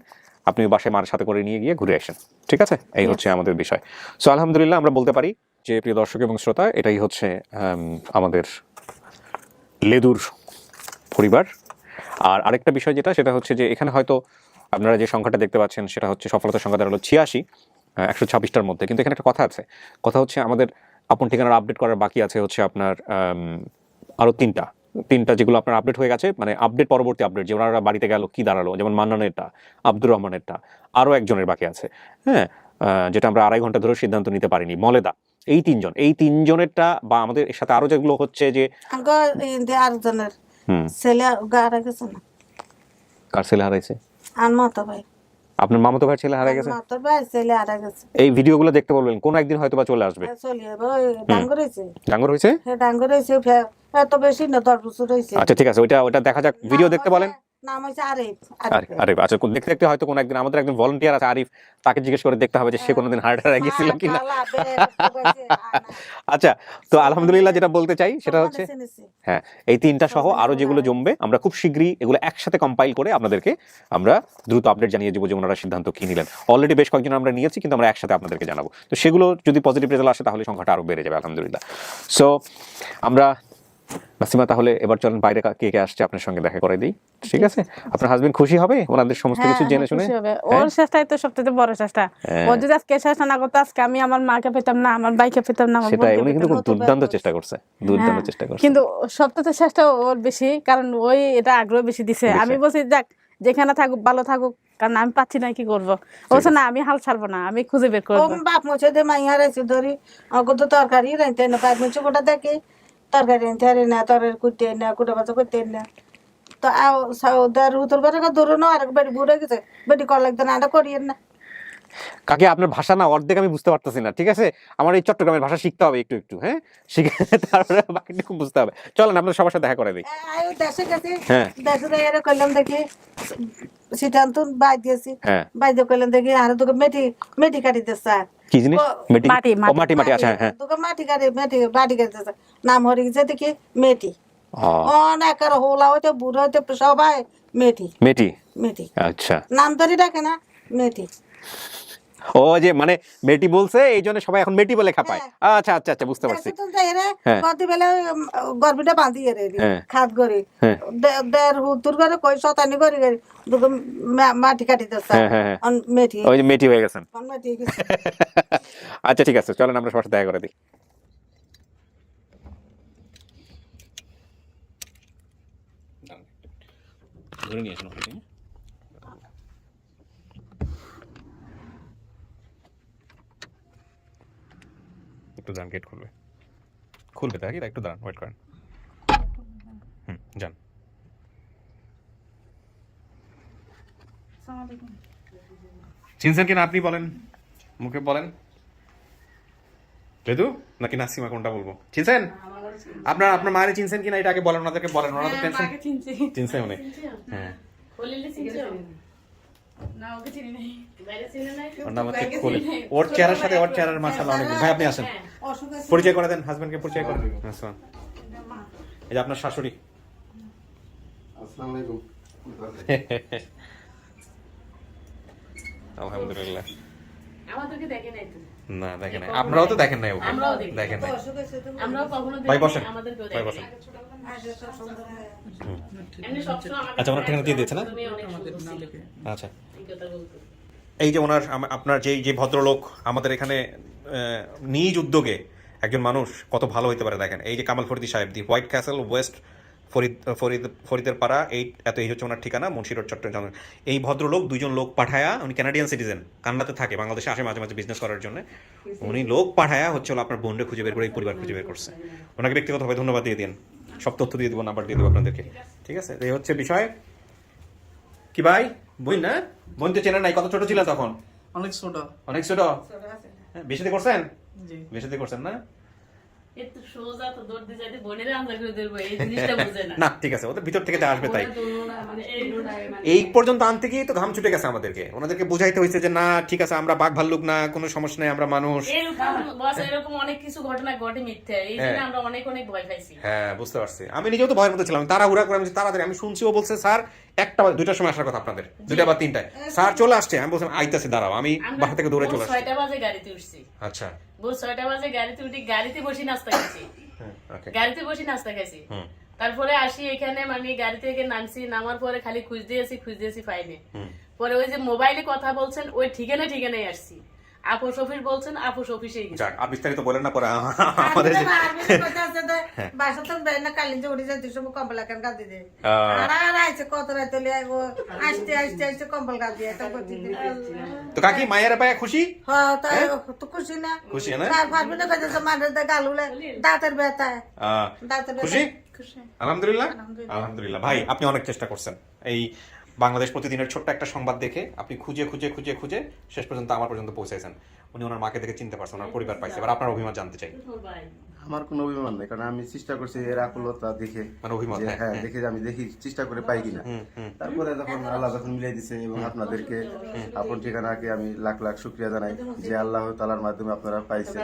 Speaker 2: আপনি বাসায় মার সাথে করে নিয়ে গিয়ে ঘুরে আসেন, ঠিক আছে? এই হচ্ছে আমাদের বিষয়। সো আলহামদুলিল্লাহ আমরা বলতে পারি যে প্রিয় দর্শক এবং শ্রোতা, এটাই হচ্ছে আমাদের লেদুর পরিবার। আর আরেকটা বিষয় যেটা, সেটা হচ্ছে যে এখানে হয়তো আপনারা যে সংখ্যাটা দেখতে পাচ্ছেন সেটা হচ্ছে সফলতার সংখ্যা দাঁড়ালো 86, 126টার মধ্যে। কিন্তু এখানে একটা কথা আছে, কথা হচ্ছে আমাদের আপন ঠিকানার আপডেট করার বাকি আছে হচ্ছে আপনার আরও তিনটা যেগুলো আপনার আপডেট হয়ে গেছে, মানে আপডেট পরবর্তী আপডেট, যে ওনারা বাড়িতে গেল কি দাঁড়ালো, যেমন মান্নানেরটা, আব্দুর রহমানেরটা, আরও একজনের বাকি আছে, হ্যাঁ, যেটা আমরা 2.5 ঘন্টা ধরে সিদ্ধান্ত নিতে পারিনি, মলেদা। এই তিনজনেরটা বা আমাদের সাথে আরো যেগুলো হচ্ছে যে
Speaker 1: আরেকজনের ছেলে গাড়া গেছে না।
Speaker 2: কার ছেলে হারাইছে?
Speaker 1: আর মাতো ভাই,
Speaker 2: আপনার মামাতো ভাইয়ের ছেলে হারিয়ে গেছে?
Speaker 1: মাতো ভাই ছেলে হারা গেছে।
Speaker 2: এই ভিডিওগুলো দেখতে বলবেন, কোন একদিন হয়তো বা চলে আসবে।
Speaker 1: চলিয়ে ওই ডাঙ্গর হয়েছে।
Speaker 2: ডাঙ্গর হয়েছে?
Speaker 1: হ্যাঁ ডাঙ্গর হয়েছে, এত বেশি না 10 বছর হয়েছে।
Speaker 2: আচ্ছা ঠিক আছে, ওইটা দেখা যাক, ভিডিও দেখতে বলেন।
Speaker 1: নাম হয়েছে আরিফ।
Speaker 2: আরিফ, আচ্ছা দেখতে দেখতে হয়তো কোন একদিন আমাদের একজন ভলান্টিয়ার আছে আরিফ, তাকে জিজ্ঞেস করে দেখতে হবে যে সে কোনোদিন হার্ট হারা গিয়েছিল কিনা। আচ্ছা, তো আলহামদুলিল্লাহ যেটা বলতে চাই সেটা হচ্ছে, হ্যাঁ, এই 3টা সহ আরো যেগুলো জমবে, আমরা খুব শীঘ্রই এগুলো একসাথে কম্পাইল করে আপনাদেরকে আমরা দ্রুত আপডেট জানিয়ে দেবো যে ওনারা সিদ্ধান্ত কি নিলেন। অলরেডি বেশ কয়েকজন আমরা নিয়েছি, কিন্তু আমরা একসাথে আপনাদেরকে জানাবো। তো সেগুলো যদি পজিটিভ রেজাল্ট আসে তাহলে সংখ্যাটা আরো বেড়ে যাবে আলহামদুলিল্লাহ। সো আমরা নাসিমা, তাহলে এবার চলেন বাইরে কে কে আসছে আপনার সঙ্গে দেখা করে দিই, ঠিক আছে? আপনার হাজবেন্ড খুশি হবে ওনাদের সমস্ত কিছু জেনে শুনে?
Speaker 3: ওর চেষ্টাই তো সবচেয়ে বড় চেষ্টা। ও যদি আজকে চেষ্টা না করতো, আজকে আমি আমার মাকে পেতাম না, আমার ভাইকে পেতাম না, আমার
Speaker 2: সেটাই,
Speaker 3: বোনকে
Speaker 2: উনি কিন্তু
Speaker 3: পেতাম
Speaker 2: খুব দুর্দান্ত চেষ্টা করছে, দুর্দান্ত চেষ্টা করছে।
Speaker 3: কিন্তু সবচেয়ে চেষ্টা ওর বেশি, কারণ ওই এটা আগ্রহ বেশি দিছে। আমি বলছি যাক যেখানে থাকুক ভালো থাকুক, কারণ আমি পাচ্ছি না কি করবো। ও বলছে না আমি হাল ছাড়বো না, আমি খুঁজে বের করবো।
Speaker 1: বাপ মুছে দে মাই হারাইছে ধরি আমাকে তো তরকারি রাইতে না, পাইপ মুছে কোটা দেখে তরকারি রাইতে হারে না, তরকারি কুটতে না, কুটা বাচ্চা করতে না। তো দার উত্তর করে দূর না, আর বেটি বুড়ে গেছে, বেটি কর লাগতো না, এটা করিয়েন না।
Speaker 2: কাকে আপনার ভাষা না অর্ধেক আমি বুঝতে পারতেছি না, ঠিক আছে? আমার এই চট্টগ্রামের ভাষা শিখতে হবে একটু একটু, হ্যাঁ, শিখে তারপরে বাকিটুকু বুঝতে হবে। চলেন আপনার সবার সাথে দেখা করে দিই।
Speaker 1: দেশে গেছি,
Speaker 2: হ্যাঁ।
Speaker 1: দেশে এরা করলাম দেখি সিদ্ধান্ত বাই দিয়েছি, বাই দিয়ে করলাম দেখি আর তোকে মেটি কাটি দিচ্ছে।
Speaker 2: কি জিনিস?
Speaker 3: মাটি
Speaker 2: মাটি, আচ্ছা হ্যাঁ,
Speaker 1: তোকে মাটি কাটি দিচ্ছে, নাম হরে গেছে দেখি মেটি। অনেক আর হোলা হইতে বুড়ো হইতে সবাই মেটি।
Speaker 2: মেটি, আচ্ছা,
Speaker 1: নাম ধরে ডাকে না মেটি।
Speaker 2: ও যে মানে মেটি বলছে এই জন্য সবাই এখন মেটি বলে খাপায়। আচ্ছা আচ্ছা আচ্ছা, বুঝতে পারছি। হ্যাঁ।
Speaker 1: গতি বেলে গর্বিটা বাঁধি রে
Speaker 2: হ্যাঁ।
Speaker 1: খাত করে
Speaker 2: হ্যাঁ।
Speaker 1: দেড় হুতুর করে কই শতানি করে দুটো মাটি কাটি দিচ্ছে
Speaker 2: হ্যাঁ হ্যাঁ হ্যাঁ,
Speaker 1: মেথি
Speaker 2: ওই যে মেটি হয়ে গেছেন।
Speaker 1: মেথি গেছে।
Speaker 2: আচ্ছা ঠিক আছে, চলেন আমরা সবার সাথে দেখা করে দিই। ধরে নিয়ে আসুন ওখানে। একটু যান, গেট খুলবে, খুলবে তাই একটু দাঁড়ান, ওয়েট করেন। যান। চিনছেন কিনা আপনি বলেন, মুখে বলেন। লেদু নাকি নাসিমা, কোনটা বলবো? চিনছেন? আপনার আপনার মায়ের চিনছেন কিনা এটা আগে বলেন, ওনাদেরকে বলেন, ওনারা তো টেনশন। চিনছে উনি? হ্যাঁ। ওর নাম হচ্ছে খলিল। ওর চেহারার সাথে ওর চেহারার মাশাআল্লাহ অনেক। ভাই আপনি আসেন, পরিচয় করে দেন, হাজবেন্ডকে পরিচয় করে দেন। আসসালাম। এই যে আপনার শাশুড়ি।
Speaker 4: আসসালামু আলাইকুম।
Speaker 2: আলহামদুলিল্লাহ।
Speaker 5: আমাদেরকে দেখে নাই তো।
Speaker 2: না দেখেন নাই, আপনারাও তো দেখেন নাই ওকে।
Speaker 5: আমরাও দেখি।
Speaker 2: দেখেন নাই।
Speaker 5: আমরাও কখনো
Speaker 2: ভাই
Speaker 5: দেখি
Speaker 2: বসেন,
Speaker 5: নাই, আমাদেরকেও
Speaker 2: ভাই
Speaker 5: দেখে
Speaker 2: বসেন।
Speaker 5: নাই। এমনি সবসময় আমাকে
Speaker 2: আচ্ছা, ওনার ঠিকানা দিয়ে দিয়েছে না?
Speaker 5: তুমি অনেক সুন্দর ছিল।
Speaker 2: আচ্ছা,
Speaker 5: এই কথা বলতো।
Speaker 2: এই যে ওনার আপনার যে ভদ্রলোক আমাদের এখানে নিজ উদ্যোগে একজন মানুষ কত ভালো হইতে পারে দেখেন। এই যে কামাল ফরিদি সাহেব, দি হোয়াইট ক্যাসেল, ওয়েস্ট ফরিদের পাড়া, এই হচ্ছে ওনার ঠিকানা, মুন্সিরোড, চট্টগ্রাম। এই ভদ্রলোক দুইজন লোক পাঠায়া, উনি কানাডিয়ান সিটিজেন, কানাডাতে থাকে, বাংলাদেশে আসে মাঝে মাঝে বিজনেস করার জন্য। উনি লোক পাঠায়া হচ্ছে হলো আপনার বোনকে খুঁজে বের করে এই পরিবার খুঁজে বের করছে। ওনাকে ব্যক্তিগতভাবে ধন্যবাদ দিয়ে দিন, সব তথ্য দিয়ে দেবো, নাম্বার দিয়ে দেবো আপনাদেরকে। ঠিক আছে, এই হচ্ছে বিষয়। কি ভাই, বোন না? বোন তো চেনেন নাই, কত ছোট ছিল তখন?
Speaker 6: অনেক ছোট।
Speaker 2: অনেক ছোট। হ্যাঁ, বিয়েতে করছেন?
Speaker 6: জি।
Speaker 2: বিয়েতে করছেন না?
Speaker 5: এত সোজা তো দৌড় দিয়ে যাইতে বোনের আন্দাজ করে দেবো, এই জিনিসটা বুঝে না।
Speaker 2: না ঠিক আছে, ওদের ভিতর থেকে যা আসবে তাই।
Speaker 5: ওরা দৌড়োনা, মানে দৌড়োনায় মানে-
Speaker 2: এই পর্যন্ত আনতে গিয়ে তো ঘাম ছুটে গেছে আমাদেরকে, ওনাদেরকে বুঝাইতে হয়েছে যে না ঠিক আছে, আমরা বাঘ ভাল্লুক না, কোনো সমস্যা নেই, আমরা মানুষ।
Speaker 5: এরকম বস, এরকম অনেক কিছু ঘটনা ঘটে মিথ্যা, এই জন্য আমরা অনেক অনেক ভয় পাইছি।
Speaker 2: হ্যাঁ বুঝতে পারছি, আমি নিজেও তো ভয়ের মধ্যে ছিলাম, তাড়াহুড়া করে আমি তাড়াতাড়ি, আমি শুনছি ও বলছে স্যার 1টা বা 2টার সময় আসার কথা আপনাদের, 2টা বা 3টায়। স্যার চলে আসছে, আমি বলছিলাম আইতাছে, দাঁড়াও, আমি বাসা থেকে দৌড়ে চলে আসছি।
Speaker 5: 6টা বাজে গাড়িতে উঠছি।
Speaker 2: আচ্ছা,
Speaker 5: ভোর 6টা বাজে গাড়িতে উঠি, গাড়িতে বসে নাস্তা খাইছি।
Speaker 2: ওকে।
Speaker 5: গাড়িতে বসে নাস্তা খাইছি। তারপরে আসি এখানে, মানে গাড়ি থেকে নামছি, নামার পরে খালি খুঁজতেছি পাইনি। পরে ওই যে মোবাইলে কথা বলছেন ওই ঠিকানায় আসছি, আপোষ অফিস বলছেন, আপোষ অফিসে গেছি।
Speaker 2: যাক, আর বিস্তারিত বলেন না, পরে আমাদের যে
Speaker 1: বাসা তো বেড়ে কালিন যে উড়ে যায় দুশো কম্বল এখন গাদি দে আর আইছে কত রাতে আসতে আসতে আসতে কম্বল গাদি একটা করতে
Speaker 2: তো কাকি মায়ের পায়ে খুশি?
Speaker 1: হ্যাঁ তাই তো খুশি না?
Speaker 2: খুশি না?
Speaker 1: তার পারবি না কাছে মানের গালুলে দাঁতের ব্যথা দাঁতের
Speaker 2: খুশি?
Speaker 1: খুশি
Speaker 2: আলহামদুলিল্লাহ। আলহামদুলিল্লাহ ভাই, আপনি অনেক চেষ্টা করছেন। এই বাংলাদেশ প্রতিদিনের ছোট্ট একটা সংবাদ দেখে আপনি খুঁজে খুঁজে খুঁজে খুঁজে শেষ পর্যন্ত আমার পর্যন্ত পৌঁছেছেন। উনি ওনার মাকে দেখে চিনতে পারছেন, ওনার পরিবার পাইছে। এবার আপনার অভিমত জানতে চাই।
Speaker 4: আমার কোনো অভিমান নেই, কারণ আমি চেষ্টা করছি এর আকুলতা দেখে,
Speaker 2: মানে অভিমত,
Speaker 4: যে
Speaker 2: হ্যাঁ,
Speaker 4: হ্যাঁ দেখে যে আমি দেখি চেষ্টা করে পাই কিনা। তারপরে যখন আল্লাহ যখন মিলাই দিছে এবং আপনাদেরকে আপন ঠিকানাকে আমি লাখ লাখ শুকরিয়া জানাই যে আল্লাহ তাআলার মাধ্যমে আপনারা পাইছেন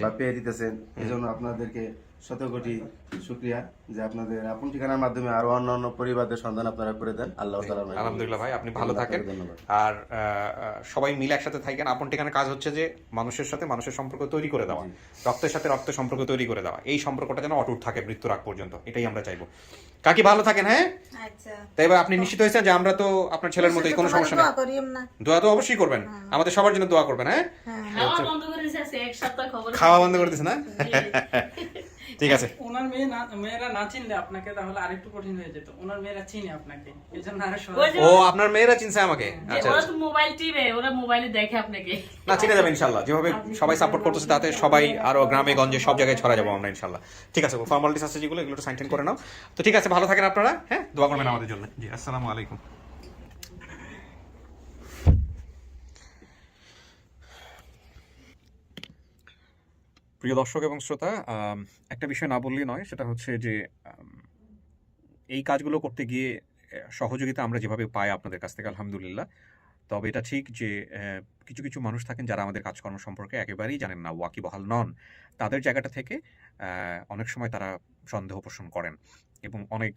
Speaker 4: বা পেয়ে দিতেছেন। এই জন্য আপনাদেরকে শত কোটি শুকরিয়া যে আপনাদের আপন ঠিকানার মাধ্যমে আরো অন্যান্য পরিবারদের সন্ধান আপনারা করে দেন। আল্লাহ তাআলার মাধ্যমে।
Speaker 2: আলহামদুলিল্লাহ ভাই, আপনি ভালো থাকেন।
Speaker 4: ধন্যবাদ।
Speaker 2: আর সবাই মিলে একসাথে থাকেন। আপন ঠিকানার কাজ হচ্ছে যে মানুষের সাথে মানুষের সম্পর্ক তৈরি করে দেওয়া, রক্তের সাথে রক্তের সম্পর্ক তৈরি করে দেওয়া। এই সম্পর্কটা যেন অটুট থাকে মৃত্যুর আগ পর্যন্ত, এটাই আমরা চাইবো। কাকি ভালো থাকেন। হ্যাঁ,
Speaker 1: আচ্ছা
Speaker 2: তাই এবার আপনি নিশ্চিত হয়েছেন যে আমরা তো আপনার ছেলের মতোই, কোনো সমস্যা নেই।
Speaker 1: দোয়া করিম না
Speaker 2: দোয়া তো অবশ্যই করবেন, আমাদের সবার জন্য দোয়া করবেন। হ্যাঁ,
Speaker 5: খাওয়া বন্ধ করে দিয়েছে, এক সপ্তাহ খবর
Speaker 2: খাওয়া বন্ধ করে দিছে না? ঠিক আছে।
Speaker 6: ওনার মেয়েরা না চিনলে আপনাকে তাহলে আরেকটু কঠিন হয়ে যেত। ওনার মেয়েরা চিনে আপনাকে, এই জন্য আরো সহজ।
Speaker 5: ওই যে
Speaker 2: ও আপনার মেয়েরা চিনছে আমাকে?
Speaker 5: যে
Speaker 2: আচ্ছা,
Speaker 5: ওরা তো মোবাইল টিপে, ওরা মোবাইলে দেখে আপনাকে।
Speaker 2: না চিনে যাবে ইনশাল্লাহ। যেভাবে সবাই সাপোর্ট করতেছে তাতে সবাই আরো গ্রামে গঞ্জে সব জায়গায় ছড়া যাবো আমরা ইনশাল্লাহ। ঠিক আছে, ফর্মালিটিস আছে যেগুলো, এগুলো সাইন করে নাও। তো ঠিক আছে, ভালো থাকেন আপনারা। হ্যাঁ, দোয়া করবেন আমাদের জন্য। জি, আসসালামু আলাইকুম। প্রিয় দর্শক এবং শ্রোতা, একটা বিষয় না বললেই নয়, সেটা হচ্ছে যে এই কাজগুলো করতে গিয়ে সহযোগিতা আমরা যেভাবে পাই আপনাদের কাছ থেকে আলহামদুলিল্লাহ। তবে এটা ঠিক যে কিছু কিছু মানুষ থাকেন যারা আমাদের কাজকর্ম সম্পর্কে একেবারেই জানেন না, ওয়াকিবহাল নন। তাদের জায়গাটা থেকে অনেক সময় তারা সন্দেহ পোষণ করেন। এবং অনেক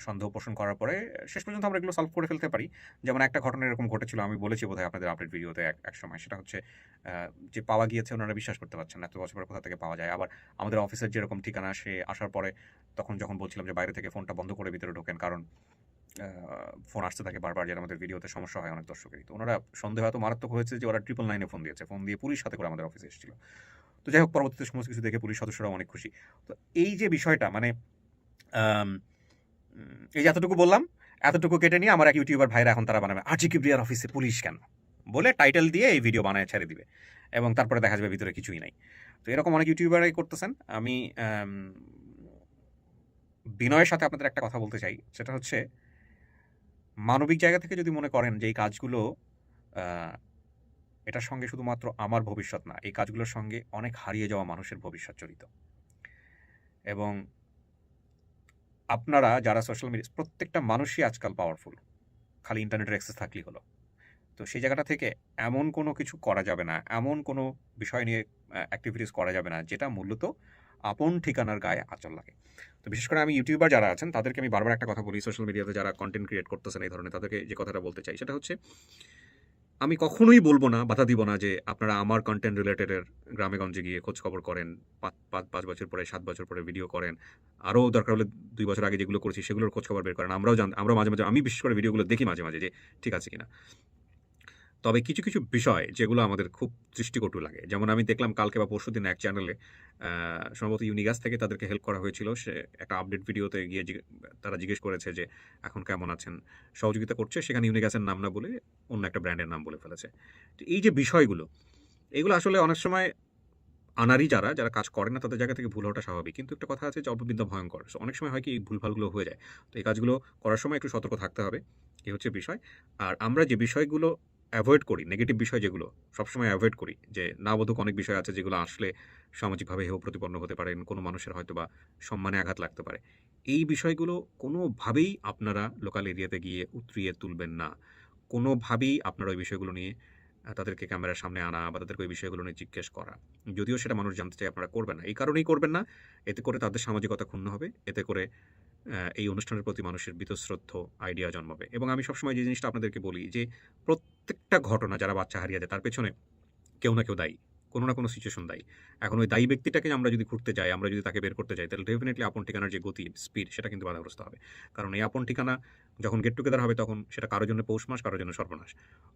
Speaker 2: সন্দেহ পোষণ করার পরে শেষ পর্যন্ত আমরা এগুলো সলভ করে ফেলতে পারি। যেমন একটা ঘটনা এরকম ঘটেছিল, আমি বলেছি বোধহয় আপনাদের আপডেট ভিডিওতে এক সময়। সেটা হচ্ছে যে পাওয়া গিয়েছে ওনারা বিশ্বাস করতে পারছেন না, এত বছর পরে কোথা থেকে পাওয়া যায়। আবার আমাদের অফিসের যেরকম ঠিকানা, সে আসার পরে তখন যখন বলছিলাম যে বাইরে থেকে ফোনটা বন্ধ করে ভিতরে ঢোকেন, কারণ ফোন আসতে থাকে বারবার, যেটা আমাদের ভিডিওতে সমস্যা হয় অনেক দর্শকেরই। তো ওনারা সন্দেহ এত মারাত্মক হয়েছে যে ওরা 999 ফোন দিয়েছে, ফোন দিয়ে পুলিশ সাথে করে আমাদের অফিসে এসেছিল। তো যাই হোক, পরবর্তীতে সমস্ত কিছু দেখে পুলিশ সদস্যরাও অনেক খুশি। তো এই যে বিষয়টা, মানে এই যে এতটুকু বললাম, এতটুকু কেটে নিয়ে আমার এক ইউটিউবার ভাইরা এখন তারা বানাবে আরজি কিবরিয়ার অফিসে পুলিশ কেন বলে টাইটেল দিয়ে এই ভিডিও বানায় ছেড়ে দিবে, এবং তারপরে দেখা যাবে ভিতরে কিছুই নাই। তো এরকম অনেক ইউটিউবারই করতেছেন। আমি বিনয়ের সাথে আপনাদের একটা কথা বলতে চাই, সেটা হচ্ছে মানবিক জায়গা থেকে যদি মনে করেন যে এই কাজগুলো এটার সঙ্গে শুধুমাত্র আমার ভবিষ্যৎ না, এই কাজগুলোর সঙ্গে অনেক হারিয়ে যাওয়া মানুষের ভবিষ্যৎ জড়িত, এবং আপনারা যারা সোশ্যাল মিডিয়া, প্রত্যেকটা মানুষই আজকাল পাওয়ারফুল, খালি ইন্টারনেটের অ্যাক্সেস থাকলেই হলো। তো সেই জায়গাটা থেকে এমন কোনো কিছু করা যাবে না, এমন কোনো বিষয় নিয়ে অ্যাক্টিভিটিস করা যাবে না যেটা মূলত আপন ঠিকানার গায়ে আঁচল লাগে। তো বিশেষ করে আমি ইউটিউবার যারা আছেন তাদেরকে আমি বারবার একটা কথা বলি, সোশ্যাল মিডিয়াতে যারা কন্টেন্ট ক্রিয়েট করতেছেন এই ধরনের, তাদেরকে যে কথাটা বলতে চাই সেটা হচ্ছে, আমি কখনোই বলবো না, বাধা দিব না যে আপনারা আমার কন্টেন্ট রিলেটেডের গ্রামে-গঞ্জে গিয়ে খোঁজ খবর করেন, ৫ বছর পরে ৭ বছর পরে ভিডিও করেন, আরও দরকার হলে ২ বছর আগে যেগুলো করেছি সেগুলোর খোঁজ খবর বের করেন। আমরা মাঝে মাঝে, আমি বিশেষ করে ভিডিওগুলো দেখি মাঝে মাঝে যে ঠিক আছে কিনা। তবে কিছু কিছু বিষয় যেগুলো আমাদের খুব দৃষ্টিকটু লাগে, যেমন আমি দেখলাম কালকে বা পরশুদিন এক চ্যানেলে সম্ভবত ইউনিগাস থেকে তাদেরকে হেল্প করা হয়েছিল, সে একটা আপডেট ভিডিওতে গিয়ে তারা জিজ্ঞেস করেছে যে এখন কেমন আছেন, সহযোগিতা করছে, সেখানে ইউনিগাসের নাম না বলে অন্য একটা ব্র্যান্ডের নাম বলে ফেলেছে। তো এই যে বিষয়গুলো, এগুলো আসলে অনেক সময় আনারি যারা যারা কাজ করে না তাদের জায়গা থেকে ভুল হওয়াটা স্বাভাবিক, কিন্তু একটা কথা আছে যে অল্পবিদ্যা ভয়ঙ্কর। So, অনেক সময় হয় কি এই ভুলভালগুলো হয়ে যায়। তো এই কাজগুলো করার সময় একটু সতর্ক থাকতে হবে, এই হচ্ছে বিষয়। আর আমরা যে বিষয়গুলো অ্যাভয়েড করি, নেগেটিভ বিষয় যেগুলো সবসময় অ্যাভয়েড করি, যে না বোধক অনেক বিষয় আছে যেগুলো আসলে সামাজিকভাবে হেয় প্রতিপন্ন হতে পারেন, কোনো মানুষের হয়তো বা সম্মানে আঘাত লাগতে পারে। এই বিষয়গুলো কোনোভাবেই আপনারা লোকাল এরিয়াতে গিয়ে উতরিয়ে তুলবেন না। কোনোভাবেই আপনারা ওই বিষয়গুলো নিয়ে তাদেরকে ক্যামেরার সামনে আনা বা তাদেরকে ওই বিষয়গুলো নিয়ে জিজ্ঞেস করা, যদিও সেটা মানুষ জানতে চায়, আপনারা করবেন না। এই কারণেই করবেন না, এতে করে তাদের সামাজিকতা ক্ষুণ্ণ হবে, এতে করে এই অনুষ্ঠানের প্রতি মানুষের বীতশ্রদ্ধ আইডিয়া জন্মাবে। এবং আমি সবসময় যে জিনিসটা আপনাদেরকে বলি যে প্রত্যেকটা ঘটনা যারা বাচ্চা হারিয়ে যায় তার পেছনে কেউ না কেউ দায়ী, কোনো না কোনো সিচুয়েশন দায়ী। এখন ওই দায়ী ব্যক্তিটাকে আমরা যদি ঘুরতে যাই, আমরা যদি তাকে বের করতে যাই, তাহলে ডেফিনেটলি আপন ঠিকানার যে গতি, স্পিড, সেটা কিন্তু বাধাগ্রস্ত হবে। কারণ এই আপন ঠিকানা যখন গেট টুগেদার হবে তখন সেটা কারোর জন্য পৌষ মাস, কারোর জন্য সর্বনাশ।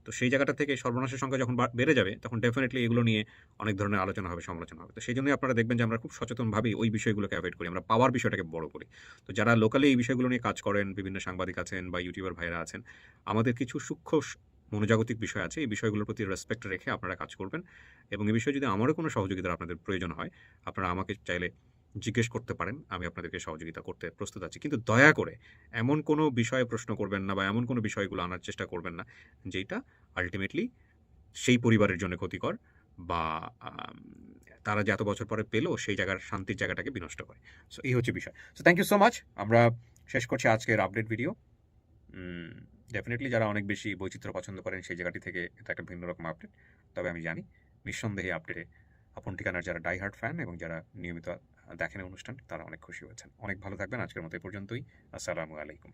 Speaker 2: তো সেই জায়গাটা থেকে সর্বনাশের সংখ্যা যখন বেড়ে যাবে তখন ডেফিনেটলি এগুলো নিয়ে অনেক ধরনের আলোচনা হবে, সমালোচনা হবে। তো সেই জন্যই আপনারা দেখবেন যে আমরা খুব সচেতনভাবেই ওই বিষয়গুলোকে অ্যাভয়েড করি, আমরা পাওয়ার বিষয়টাকে বড় করি। তো যারা লোকালি এই বিষয়গুলো নিয়ে কাজ করেন, বিভিন্ন সাংবাদিক আছেন বা ইউটিউবার ভাইরা আছেন, আমাদের কিছু সূক্ষ্ম মনোজাগতিক বিষয় আছে, এই বিষয়গুলোর প্রতি রেসপেক্ট রেখে আপনারা কাজ করবেন। এবং এই বিষয়ে যদি আমারও কোনো সহযোগিতার আপনাদের প্রয়োজন হয়, আপনারা আমাকে চাইলে জিজ্ঞেস করতে পারেন, আমি আপনাদেরকে সহযোগিতা করতে প্রস্তুত আছি। কিন্তু দয়া করে এমন কোনো বিষয়ে প্রশ্ন করবেন না বা এমন কোনো বিষয়গুলো আনার চেষ্টা করবেন না যেটা আলটিমেটলি সেই পরিবারের জন্য ক্ষতিকর, বা তারা যে এত বছর পরে পেলো সেই জায়গার শান্তির জায়গাটাকে বিনষ্ট করে। সো এই হচ্ছে বিষয়। So thank you so much. আমরা শেষ করছি আজকের আপডেট ভিডিও। ডেফিনেটলি যারা অনেক বেশি বৈচিত্র্য পছন্দ করেন সেই জায়গাটি থেকে এটা একটা ভিন্ন রকম আপডেট। তবে আমি জানি নিঃসন্দেহে আপডেটে আপন ঠিকানার যারা ডাইহার্ট ফ্যান এবং যারা নিয়মিত দেখেন অনুষ্ঠান, তারা অনেক খুশি হয়েছেন। অনেক ভালো থাকবেন। আজকের মতো এই পর্যন্তই। আসসালামু আলাইকুম।